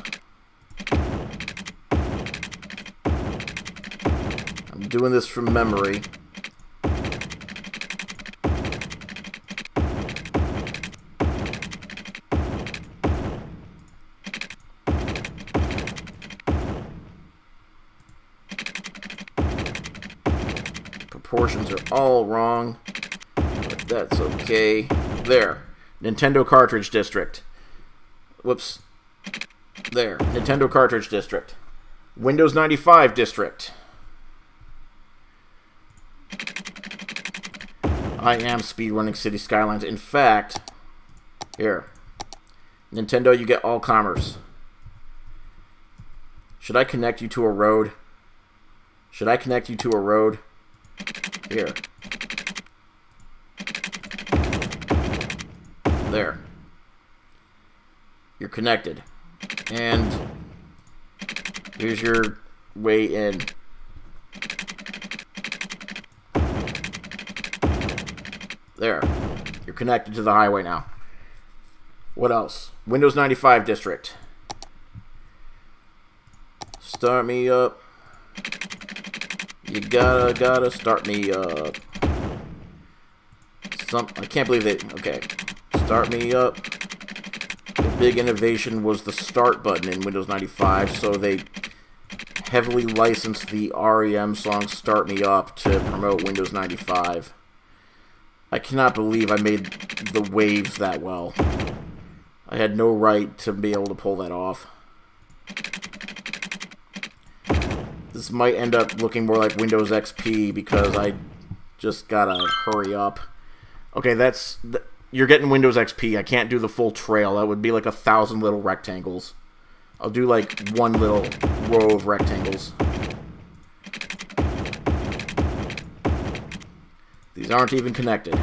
[SPEAKER 1] I'm doing this from memory. Proportions are all wrong, but that's okay. There. Nintendo cartridge district. Whoops. There. Nintendo Cartridge District. Windows 95 District. I am speedrunning City Skylines. In fact, here. Nintendo, you get all commerce. Should I connect you to a road? Should I connect you to a road? Here. There. You're connected. And here's your way in. There. You're connected to the highway now. What else? Windows 95 District. Start me up. You gotta start me up. I can't believe they... Okay. Start me up. The big innovation was the start button in Windows 95, so they heavily licensed the REM song Start Me Up to promote Windows 95. I cannot believe I made the waves that well. I had no right to be able to pull that off. This might end up looking more like Windows XP because I just gotta hurry up. Okay, you're getting Windows XP. I can't do the full trail. That would be like 1,000 little rectangles. I'll do like one little row of rectangles. These aren't even connected.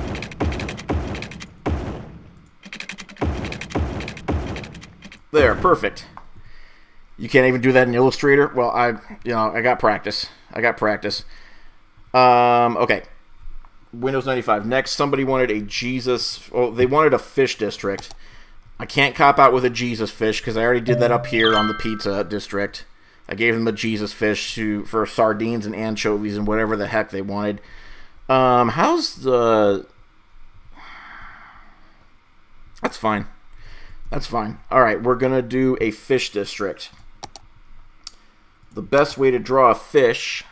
[SPEAKER 1] There, perfect. You can't even do that in Illustrator? Well, I got practice. Okay. Windows 95. Next, somebody wanted a they wanted a fish district. I can't cop out with a Jesus fish because I already did that up here on the pizza district. I gave them a Jesus fish for sardines and anchovies and whatever the heck they wanted. How's the... That's fine. That's fine. Alright, we're going to do a fish district. The best way to draw a fish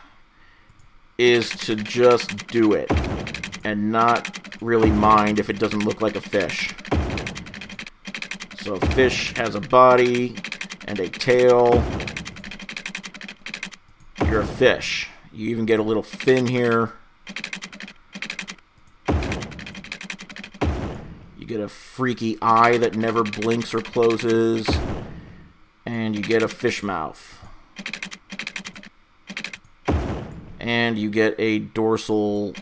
[SPEAKER 1] is to just do it and not really mind if it doesn't look like a fish. So a fish has a body and a tail. You're a fish. You even get a little fin here. You get a freaky eye that never blinks or closes. And you get a fish mouth. And you get a dorsal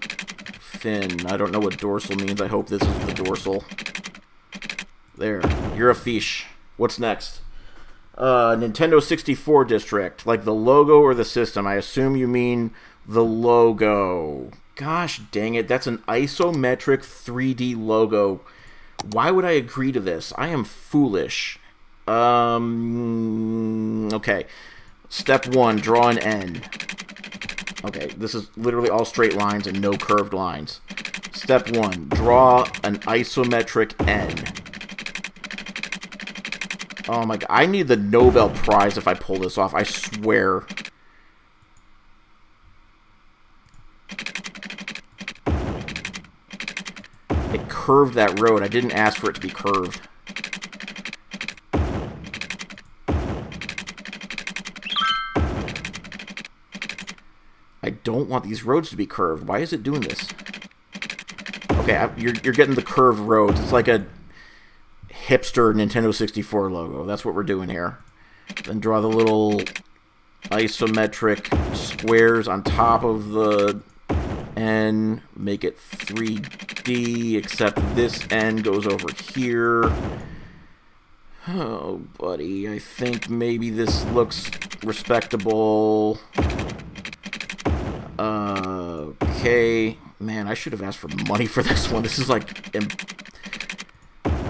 [SPEAKER 1] fin. I don't know what dorsal means. I hope this is the dorsal. There. You're a fish. What's next? Nintendo 64 District. Like the logo or the system? I assume you mean the logo. Gosh dang it. That's an isometric 3D logo. Why would I agree to this? I am foolish. Okay. Step 1. Draw an N. Okay, this is literally all straight lines and no curved lines. Step 1. Draw an isometric N. Oh my god, I need the Nobel Prize if I pull this off, I swear. It curved that road. I didn't ask for it to be curved. I don't want these roads to be curved. Why is it doing this? Okay, you're getting the curved roads. It's like a hipster Nintendo 64 logo. That's what we're doing here. Then draw the little isometric squares on top of the N. Make it 3D, except this N goes over here. Oh, buddy. I think maybe this looks respectable. Okay. Man, I should have asked for money for this one. This is like...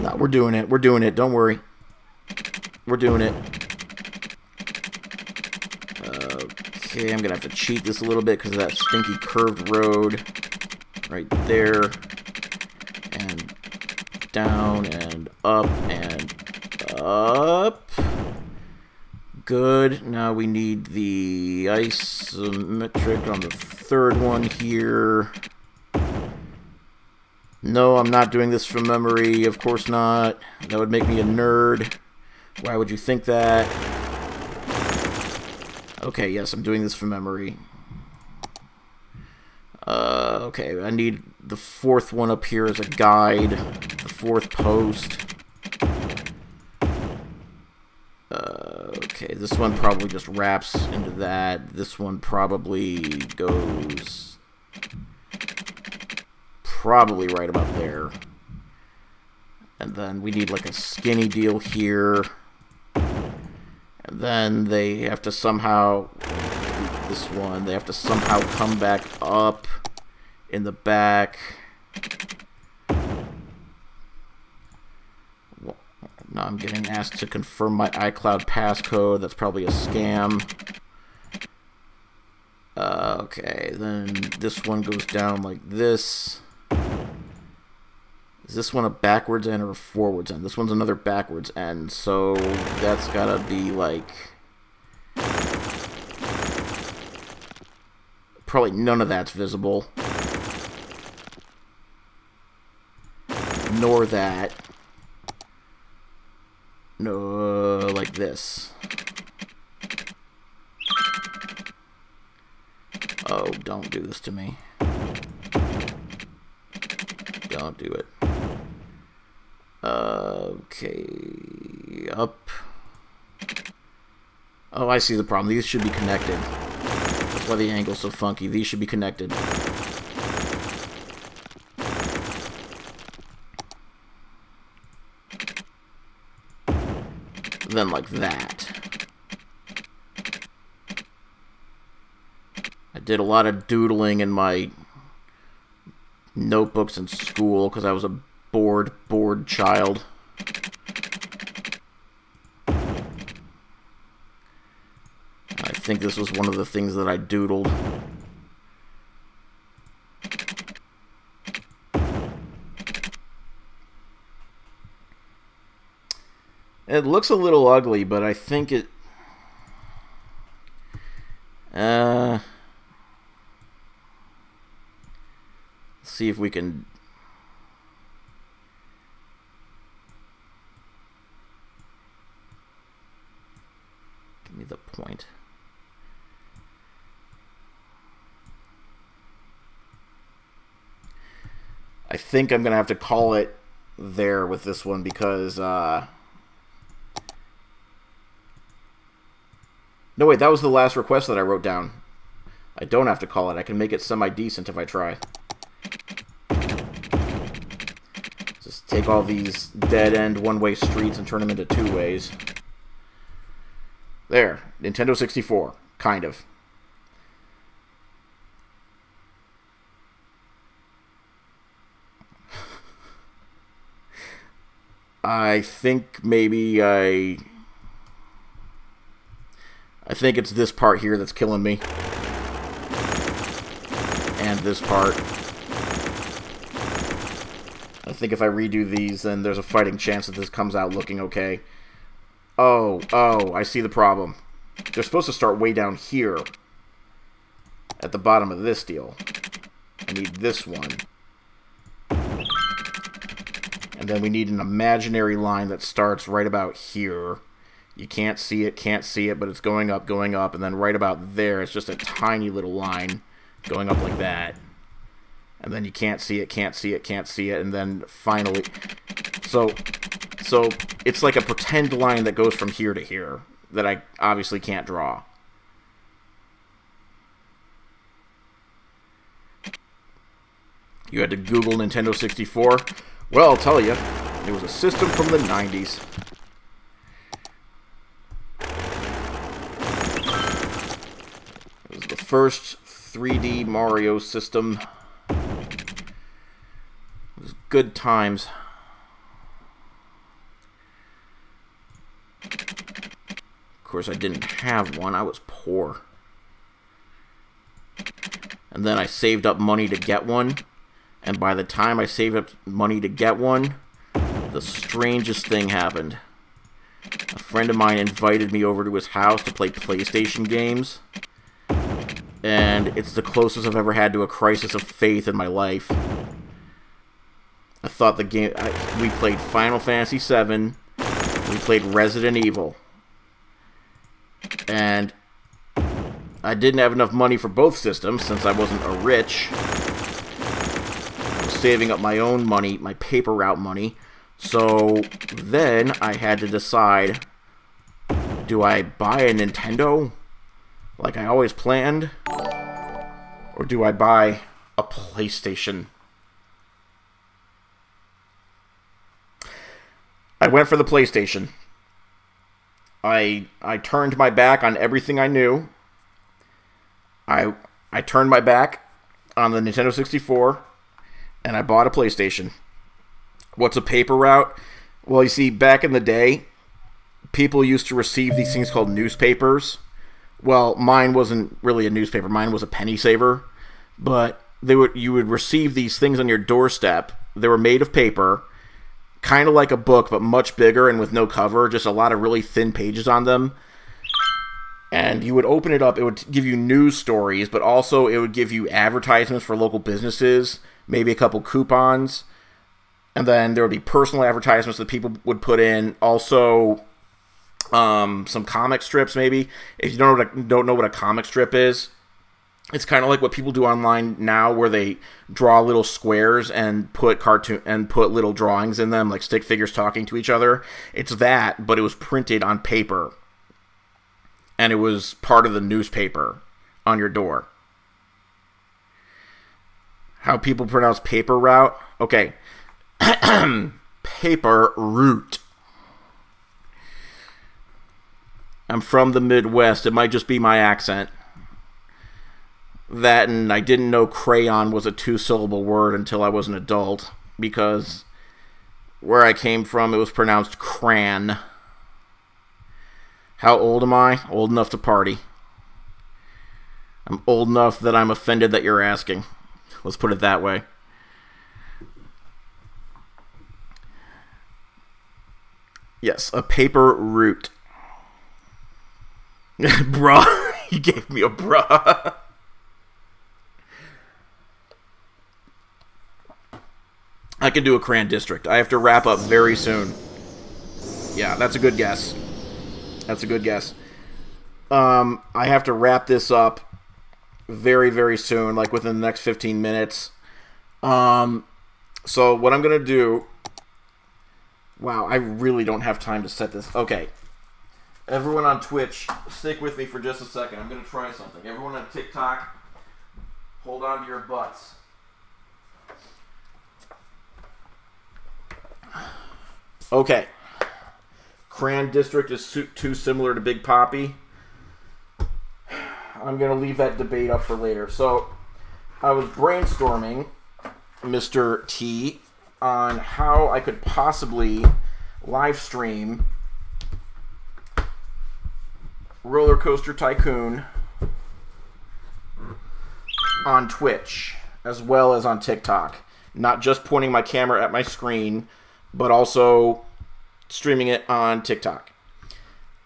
[SPEAKER 1] No, we're doing it. We're doing it. Don't worry. We're doing it. Okay, I'm going to have to cheat this a little bit because of that stinky curved road. Right there. And down and up and up. Good. Now we need the isometric on the third one here. No, I'm not doing this from memory. Of course not. That would make me a nerd. Why would you think that? Okay, yes, I'm doing this from memory. Okay, I need the fourth one up here as a guide. The fourth post. Okay, this one probably just wraps into that. This one probably goes... probably right about there. And then we need like a skinny deal here. And then they have to somehow... this one, they have to somehow come back up in the back. Now I'm getting asked to confirm my iCloud passcode. That's probably a scam. Okay, then this one goes down like this. Is this one a backwards end or a forwards end? This one's another backwards end, so that's gotta be like... probably none of that's visible. Nor that. No, like this. Oh, don't do this to me. Don't do it. Okay, up. Oh, I see the problem. These should be connected. That's why the angle's so funky. These should be connected. Then like that. I did a lot of doodling in my notebooks in school because I was a bored child. I think this was one of the things that I doodled. It looks a little ugly, but I think it... let's see if we can... Give me the point. I think I'm going to have to call it there with this one because... No, wait, that was the last request that I wrote down. I don't have to call it. I can make it semi-decent if I try. Just take all these dead-end one-way streets and turn them into two-ways. There. Nintendo 64. Kind of. I think maybe I think it's this part here that's killing me. And this part. I think if I redo these, then there's a fighting chance that this comes out looking okay. Oh, I see the problem. They're supposed to start way down here. At the bottom of this deal. I need this one. And then we need an imaginary line that starts right about here. You can't see it, but it's going up, and then right about there, it's just a tiny little line going up like that. And then you can't see it, and then finally... So it's like a pretend line that goes from here to here that I obviously can't draw. You had to Google Nintendo 64? Well, I'll tell you, it was a system from the 90s. It was the first 3D Mario system. It was good times. Of course, I didn't have one. I was poor. And then I saved up money to get one. And by the time I saved up money to get one, the strangest thing happened. A friend of mine invited me over to his house to play PlayStation games. And it's the closest I've ever had to a crisis of faith in my life. I thought the game... we played Final Fantasy VII, We played Resident Evil. And I didn't have enough money for both systems since I wasn't a rich. I was saving up my own money, my paper route money. So then I had to decide, do I buy a Nintendo like I always planned? Or do I buy a PlayStation? I went for the PlayStation. I turned my back on everything I knew. I turned my back on the Nintendo 64, and I bought a PlayStation. What's a paper route? Well, you see, back in the day, people used to receive these things called newspapers. Well, mine wasn't really a newspaper. Mine was a penny saver. But you would receive these things on your doorstep. They were made of paper, kind of like a book, but much bigger and with no cover, just a lot of really thin pages on them. And you would open it up, it would give you news stories, but also it would give you advertisements for local businesses, maybe a couple coupons, and then there would be personal advertisements that people would put in, also some comic strips maybe. If you don't know what a comic strip is, it's kind of like what people do online now, where they draw little squares and put little drawings in them, like stick figures talking to each other. It's that, but it was printed on paper, and it was part of the newspaper on your door. How people pronounce paper route? Okay, paper route. I'm from the Midwest. It might just be my accent. That, and I didn't know crayon was a two-syllable word until I was an adult, because where I came from, it was pronounced cran. How old am I? Old enough to party. I'm old enough that I'm offended that you're asking. Let's put it that way. Yes, a paper route. Bruh. You gave me a bruh. I can do a Cran District. I have to wrap up very soon. Yeah, that's a good guess. That's a good guess. I have to wrap this up very, very soon, like within the next 15 minutes. So what I'm going to do... Wow, I really don't have time to set this. Okay. Everyone on Twitch, stick with me for just a second. I'm going to try something. Everyone on TikTok, hold on to your butts. Okay. Cran District is too similar to Big Poppy. I'm going to leave that debate up for later. So, I was brainstorming, Mr. T, on how I could possibly live stream Roller Coaster Tycoon on Twitch, as well as on TikTok. Not just pointing my camera at my screen, but also streaming it on TikTok.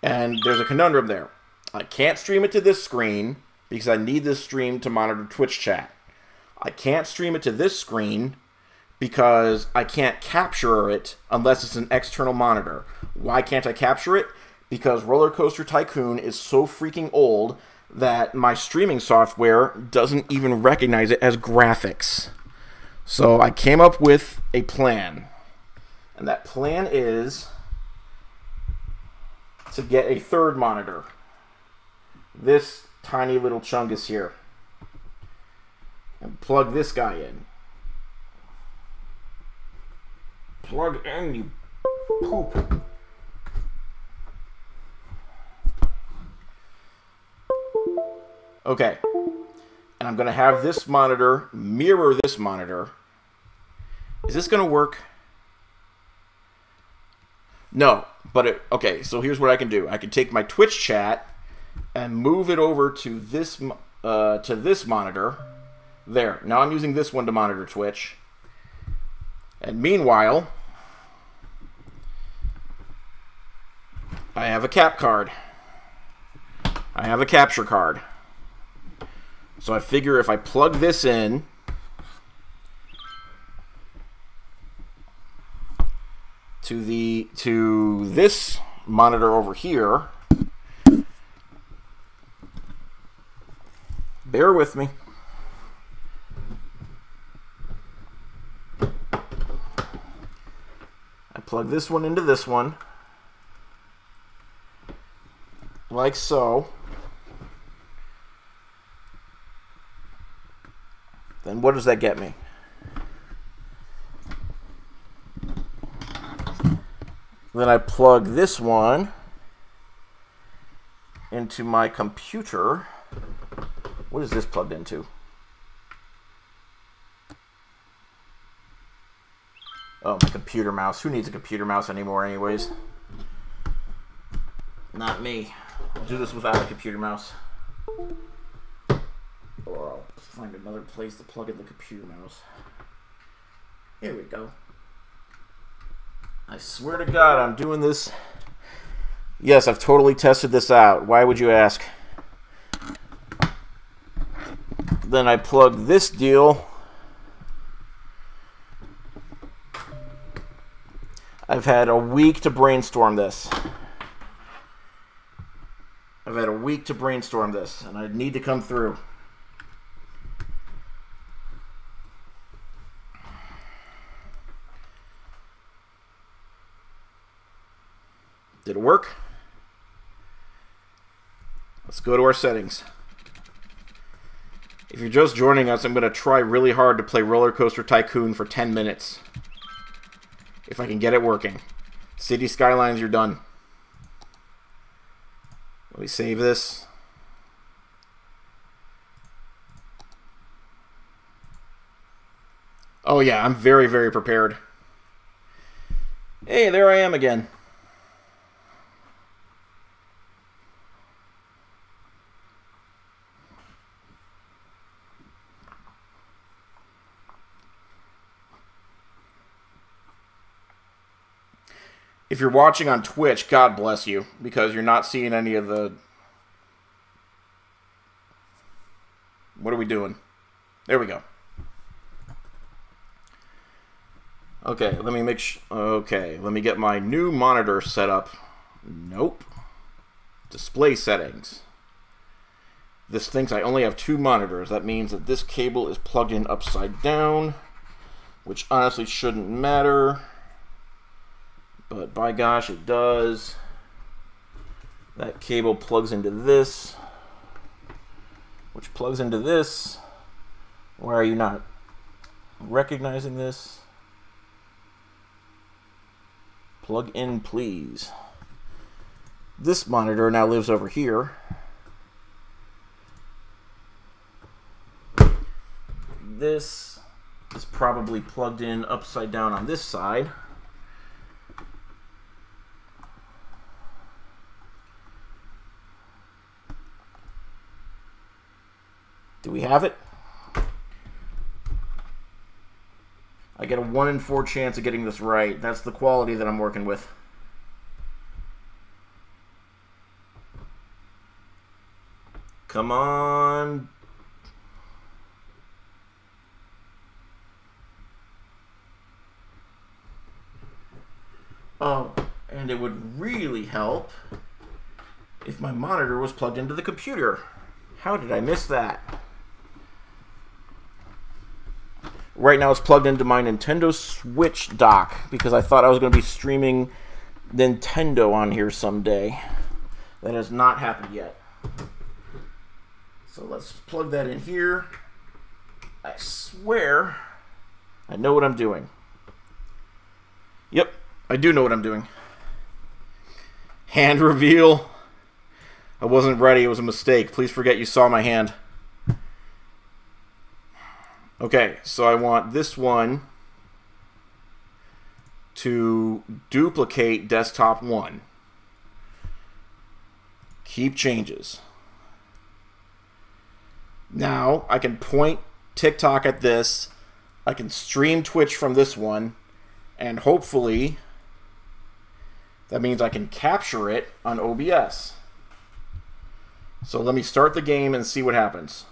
[SPEAKER 1] And there's a conundrum there. I can't stream it to this screen because I need this stream to monitor Twitch chat. I can't stream it to this screen because I can't capture it unless it's an external monitor. Why can't I capture it? Because Roller Coaster Tycoon is so freaking old that my streaming software doesn't even recognize it as graphics. So I came up with a plan. And that plan is to get a third monitor. This tiny little chungus here. And plug this guy in. Plug in, you poop. Okay. And I'm going to have this monitor mirror this monitor. Is this going to work? No, but okay, so here's what I can do. I can take my Twitch chat and move it over to this monitor. There. Now I'm using this one to monitor Twitch. And meanwhile, I have a cap card. I have a capture card. So I figure if I plug this in, to this monitor over here. Bear with me. I plug this one into this one, like so. Then what does that get me? Then I plug this one into my computer. What is this plugged into? Oh, my computer mouse. Who needs a computer mouse anymore anyways? Not me. I'll do this without a computer mouse. Or I'll find another place to plug in the computer mouse. Here we go. I swear to God, I'm doing this. Yes, I've totally tested this out. Why would you ask? Then I plug this deal. I've had a week to brainstorm this. I've had a week to brainstorm this, and I need to come through. Did it work? Let's go to our settings. If you're just joining us, I'm going to try really hard to play Roller Coaster Tycoon for 10 minutes. If I can get it working. City Skylines, you're done. Let me save this. Oh yeah, I'm very, very prepared. Hey, there I am again. If you're watching on Twitch, God bless you, because you're not seeing any of the... What are we doing? There we go. Okay, let me make okay, let me get my new monitor set up. Nope. Display settings. This thinks I only have 2 monitors. That means that this cable is plugged in upside down, which honestly shouldn't matter. But by gosh, it does. That cable plugs into this, which plugs into this. Why are you not recognizing this? Plug in, please. This monitor now lives over here. This is probably plugged in upside down on this side. Do we have it? I get a 1 in 4 chance of getting this right. That's the quality that I'm working with. Come on. Oh, and it would really help if my monitor was plugged into the computer. How did I miss that? Right now it's plugged into my Nintendo Switch dock because I thought I was going to be streaming Nintendo on here someday. That has not happened yet. So let's plug that in here. I swear I know what I'm doing. Yep, I do know what I'm doing. Hand reveal. I wasn't ready. It was a mistake. Please forget you saw my hand. Okay, so I want this one to duplicate desktop 1. Keep changes. Now I can point TikTok at this. I can stream Twitch from this one. And hopefully that means I can capture it on OBS. So let me start the game and see what happens.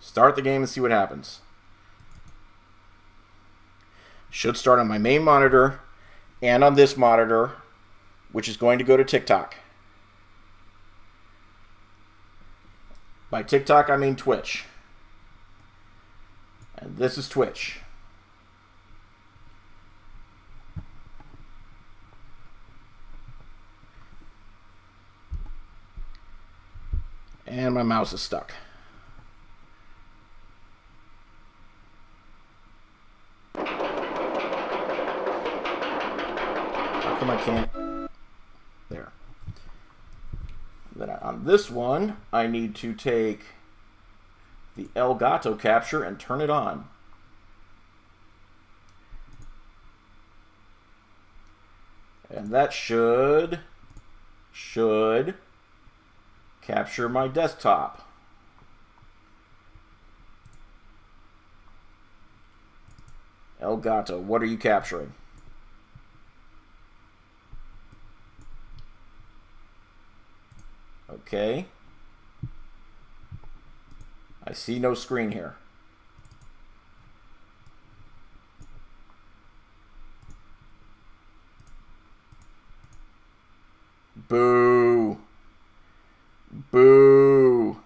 [SPEAKER 1] Start the game and see what happens. Should start on my main monitor and on this monitor, which is going to go to TikTok. By TikTok, I mean Twitch. And this is Twitch. And my mouse is stuck. How come I can't? There. Then on this one, I need to take the Elgato capture and turn it on. And that should capture my desktop. Elgato, what are you capturing? Okay. I see no screen here. Boo. Boo.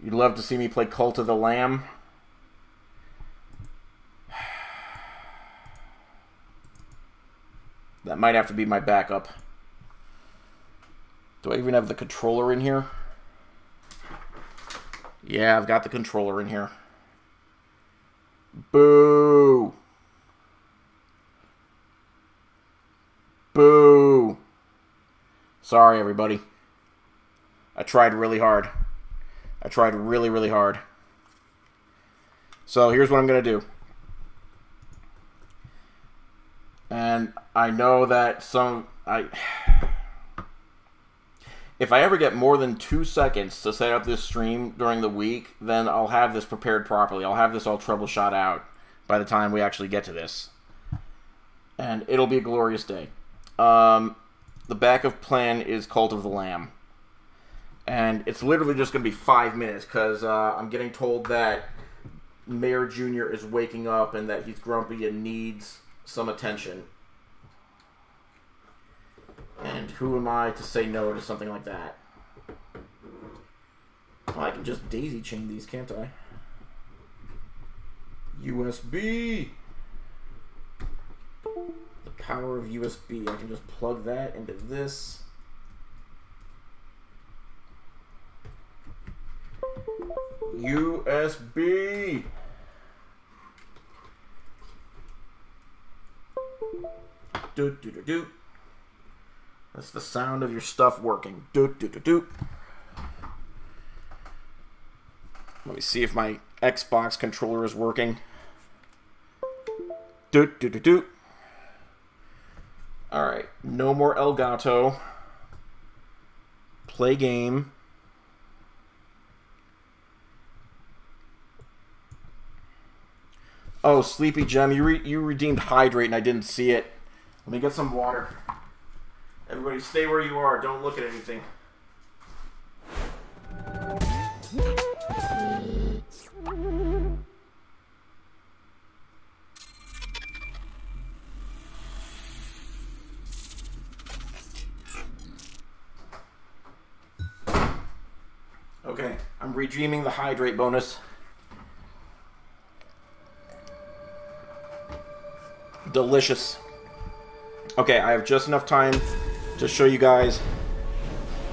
[SPEAKER 1] You'd love to see me play Cult of the Lamb? That might have to be my backup. Do I even have the controller in here? Yeah, I've got the controller in here. Boo! Boo! Sorry, everybody. I tried really hard. I tried really, really hard. So here's what I'm going to do. And I know that if I ever get more than 2 seconds to set up this stream during the week, then I'll have this prepared properly. I'll have this all troubleshot out by the time we actually get to this. And it'll be a glorious day. The backup plan is Cult of the Lamb. And it's literally just going to be 5 minutes because I'm getting told that Mayor Jr. is waking up and that he's grumpy and needs some attention. And who am I to say no to something like that? Well, I can just daisy chain these, can't I? USB! The power of USB. I can just plug that into this. USB! Do-do-do-do. That's the sound of your stuff working. Do-do-do-do. Let me see if my Xbox controller is working. Do-do-do-do. Alright, no more Elgato. Play game. Oh, Sleepy Gem, you redeemed Hydrate and I didn't see it. Let me get some water. Everybody stay where you are. Don't look at anything. Okay, I'm redeeming the Hydrate bonus. Delicious. Okay, I have just enough time to show you guys.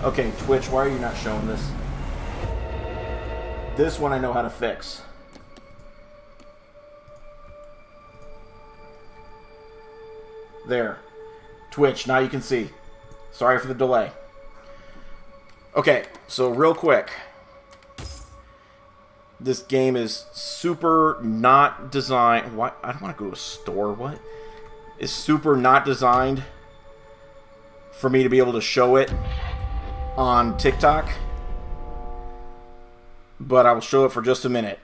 [SPEAKER 1] Okay, Twitch, why are you not showing this? This one I know how to fix. There. Twitch, now you can see. Sorry for the delay. Okay, so real quick. This game is super not designed. What? I don't want to go to a store. What? Is super not designed for me to be able to show it on TikTok. But I will show it for just a minute.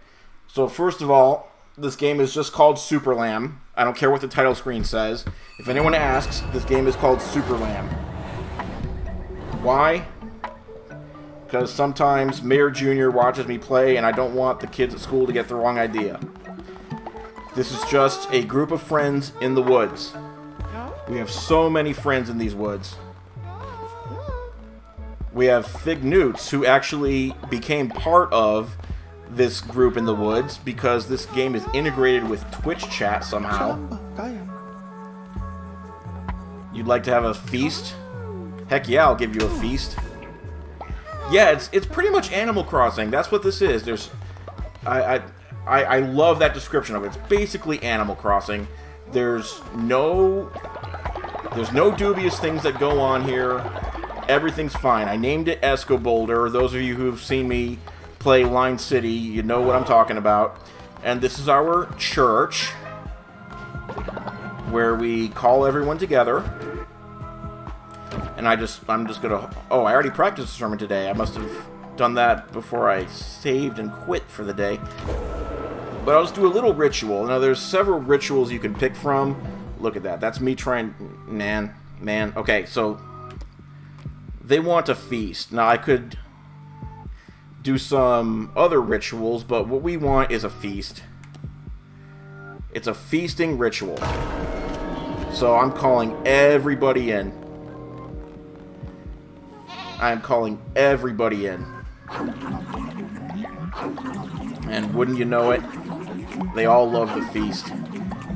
[SPEAKER 1] So first of all, this game is just called Super Lamb. I don't care what the title screen says. If anyone asks, this game is called Super Lamb. Why? because sometimes Mayor Jr. watches me play and I don't want the kids at school to get the wrong idea. This is just a group of friends in the woods. We have so many friends in these woods. We have Fig Newts, who actually became part of this group in the woods because this game is integrated with Twitch chat somehow. You'd like to have a feast? Heck yeah, I'll give you a feast. Yeah, it's pretty much Animal Crossing. That's what this is. I love that description of it. It's basically Animal Crossing. There's no dubious things that go on here. Everything's fine. I named it Escoboulder. Those of you who've seen me play Line City, you know what I'm talking about. And this is our church, where we call everyone together. And I'm just gonna... Oh, I already practiced the sermon today. I must have done that before I saved and quit for the day. But I'll just do a little ritual. Now, there's several rituals you can pick from. Look at that. That's me trying... Man. Okay, so... They want a feast. Now, I could do some other rituals, but what we want is a feast. It's a feasting ritual. So I'm calling everybody in. I am calling everybody in. And wouldn't you know it, they all love the feast.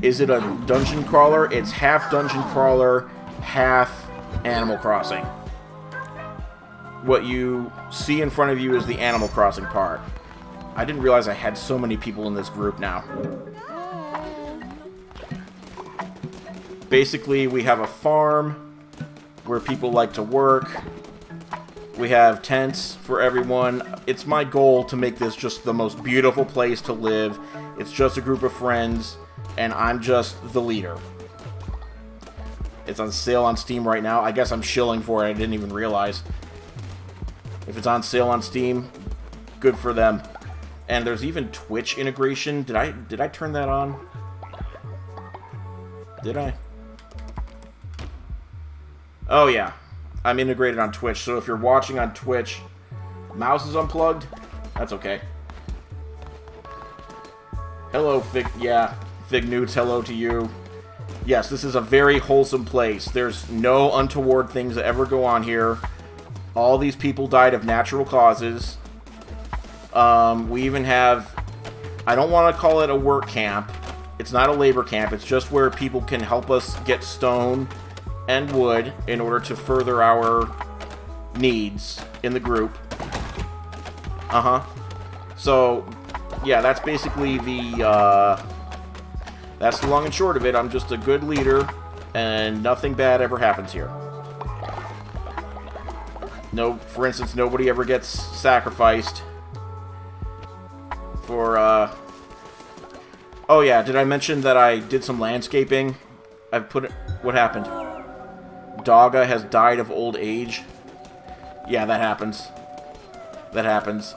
[SPEAKER 1] Is it a dungeon crawler? It's half dungeon crawler, half Animal Crossing. What you see in front of you is the Animal Crossing part. I didn't realize I had so many people in this group now. Basically, we have a farm where people like to work. We have tents for everyone. It's my goal to make this just the most beautiful place to live. It's just a group of friends, and I'm just the leader. It's on sale on Steam right now. I guess I'm shilling for it. I didn't even realize. If it's on sale on Steam, good for them. And there's even Twitch integration. Did I turn that on? Did I? Oh yeah. I'm integrated on Twitch, so if you're watching on Twitch, mouse is unplugged, that's okay. Hello, Fig Newts, hello to you. Yes, this is a very wholesome place. There's no untoward things that ever go on here. All these people died of natural causes. We even have... I don't want to call it a work camp. It's not a labor camp. It's just where people can help us get stone and wood in order to further our needs in the group. So, yeah, that's basically the, that's the long and short of it. I'm just a good leader, and nothing bad ever happens here. No, for instance, nobody ever gets sacrificed for, Oh yeah, did I mention that I did some landscaping? I've put it... What happened? Dogga has died of old age. Yeah, that happens. That happens.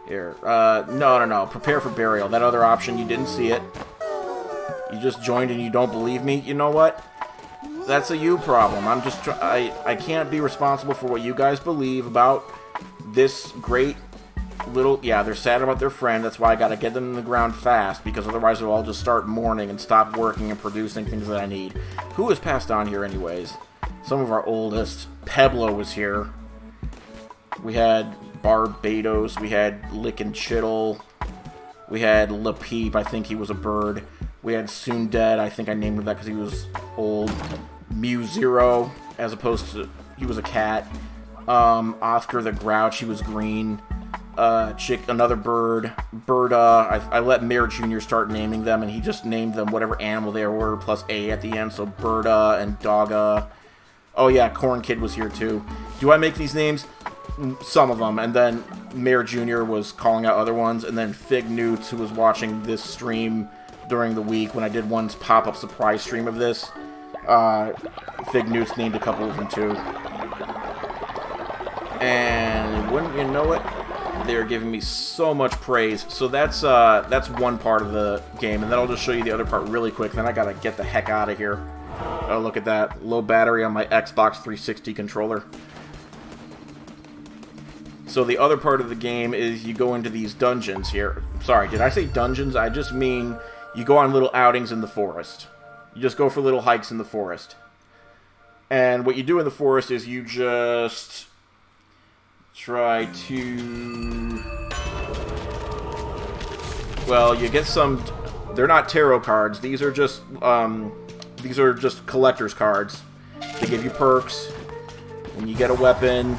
[SPEAKER 1] Here. No. Prepare for burial. That other option, you didn't see it. You just joined and you don't believe me? You know what? That's a you problem. I'm just... I can't be responsible for what you guys believe about this great little... Yeah, they're sad about their friend. That's why I gotta get them in the ground fast, because otherwise they'll all just start mourning and stop working and producing things that I need. Who has passed on here anyways? Some of our oldest. Peblo was here. We had Barbados. We had Lick and Chittle. We had Lapeep. I think he was a bird. We had Soon Dead. I think I named him that because he was old. Mew Zero, as opposed to... He was a cat. Oscar the Grouch. He was green. Another bird. Birda. I let Mayor Jr. start naming them, and he just named them whatever animal they were, plus A at the end, so Birda and Dogga. Oh yeah, Corn Kid was here too. Do I make these names? Some of them, and then Mayor Jr. was calling out other ones, and then Fig Newts, who was watching this stream during the week when I did one pop-up surprise stream of this. Fig Newts named a couple of them too. And wouldn't you know it, they're giving me so much praise. So that's one part of the game, and then I'll just show you the other part really quick. Then I gotta get the heck out of here. Oh, look at that. Low battery on my Xbox 360 controller. So the other part of the game is you go into these dungeons here. Sorry, did I say dungeons? I just mean you go on little outings in the forest. You just go for little hikes in the forest. And what you do in the forest is you just try to... Well, you get some... They're not tarot cards. These are just collector's cards. They give you perks. When you get a weapon...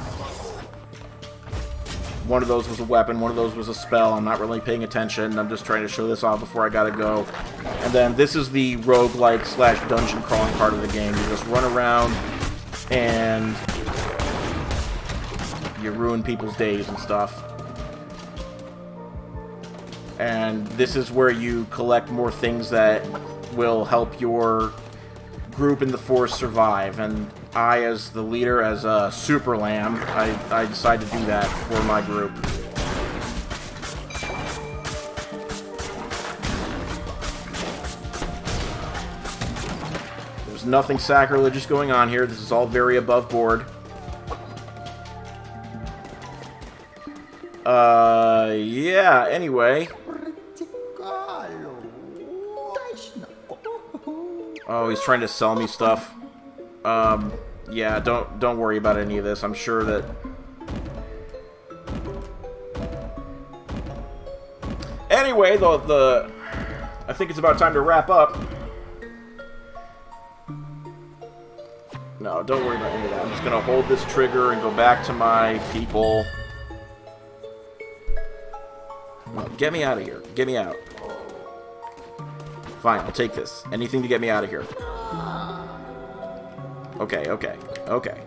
[SPEAKER 1] One of those was a weapon, one of those was a spell. I'm not really paying attention. I'm just trying to show this off before I gotta go. And then this is the roguelike / dungeon crawling part of the game. You just run around and you ruin people's days and stuff. And this is where you collect more things that will help your group in the forest survive. And I, as the leader, as a super lamb, I decided to do that for my group. There's nothing sacrilegious going on here. This is all very above board. Yeah, anyway. Oh, he's trying to sell me stuff. Yeah, don't worry about any of this. I'm sure that... Anyway, I think it's about time to wrap up. No, don't worry about any of that. I'm just gonna hold this trigger and go back to my people. No, get me out of here. Get me out. Fine, I'll take this. Anything to get me out of here. Okay, okay, okay.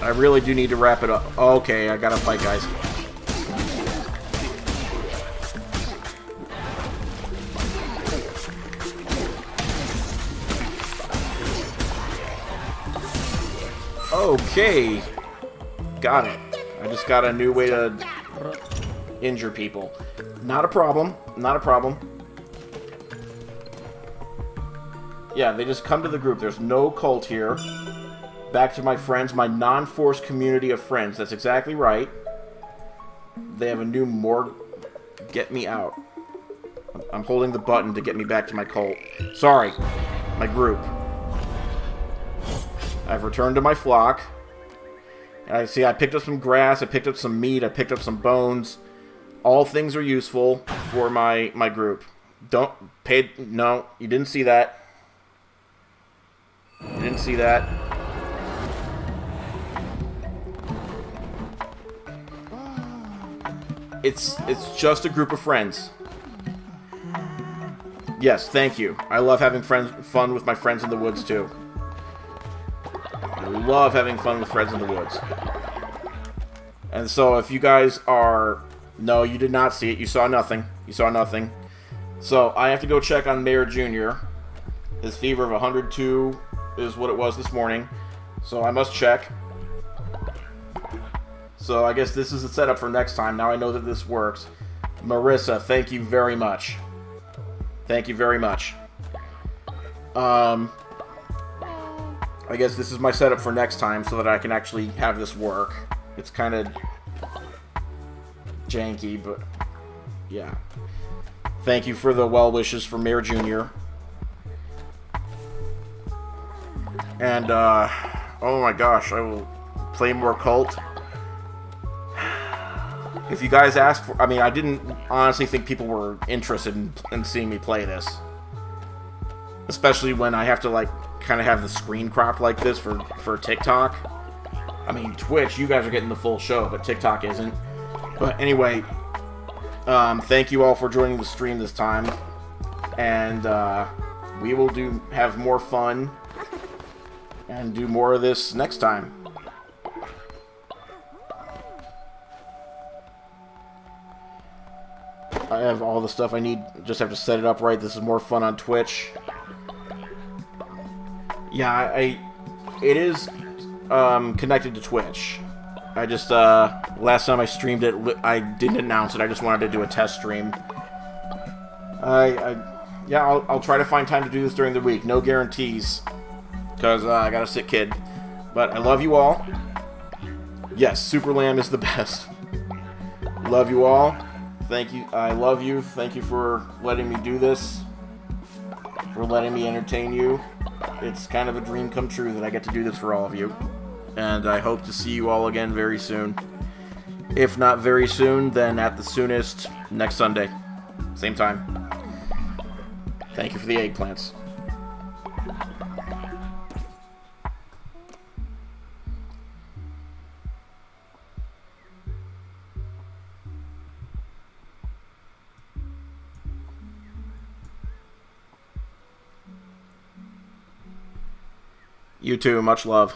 [SPEAKER 1] I really do need to wrap it up. Okay, I gotta fight, guys. Okay. Got it. I just got a new way to injure people. Not a problem. Not a problem. Yeah, they just come to the group. There's no cult here. Back to my friends, my non-forced community of friends. That's exactly right. They have a new morgue. Get me out. I'm holding the button to get me back to my cult. Sorry. My group. I've returned to my flock. I see I picked up some grass, I picked up some meat, I picked up some bones. All things are useful for my group. Don't pay... No, you didn't see that. You didn't see that. It's just a group of friends. Yes, thank you. I love having fun with my friends in the woods, too. I love having fun with friends in the woods. And so if you guys are... No, you did not see it. You saw nothing. You saw nothing. So I have to go check on Mayor Jr. His fever of 102 is what it was this morning. So I must check. So I guess this is the setup for next time. Now I know that this works. Marissa, thank you very much. Thank you very much. I guess this is my setup for next time so that I can actually have this work. It's kind of janky, but yeah. Thank you for the well wishes for Mayor Jr. And, oh my gosh, I will play more Cult. If you guys ask for... I mean, I didn't honestly think people were interested in seeing me play this. Especially when I have to, like, kind of have the screen cropped like this for TikTok. I mean, Twitch, you guys are getting the full show, but TikTok isn't. But anyway, thank you all for joining the stream this time. And we will have more fun and do more of this next time. I have all the stuff I need. Just have to set it up right. This is more fun on Twitch. Yeah, it is connected to Twitch. I just, last time I streamed it, I didn't announce it. I just wanted to do a test stream. yeah, I'll try to find time to do this during the week. No guarantees, because I got a sick kid. But I love you all. Yes, Super Lamb is the best. Love you all. Thank you. I love you. Thank you for letting me do this. For letting me entertain you. It's kind of a dream come true that I get to do this for all of you. And I hope to see you all again very soon. If not very soon, then at the soonest, next Sunday. Same time. Thank you for the eggplants. You too, much love.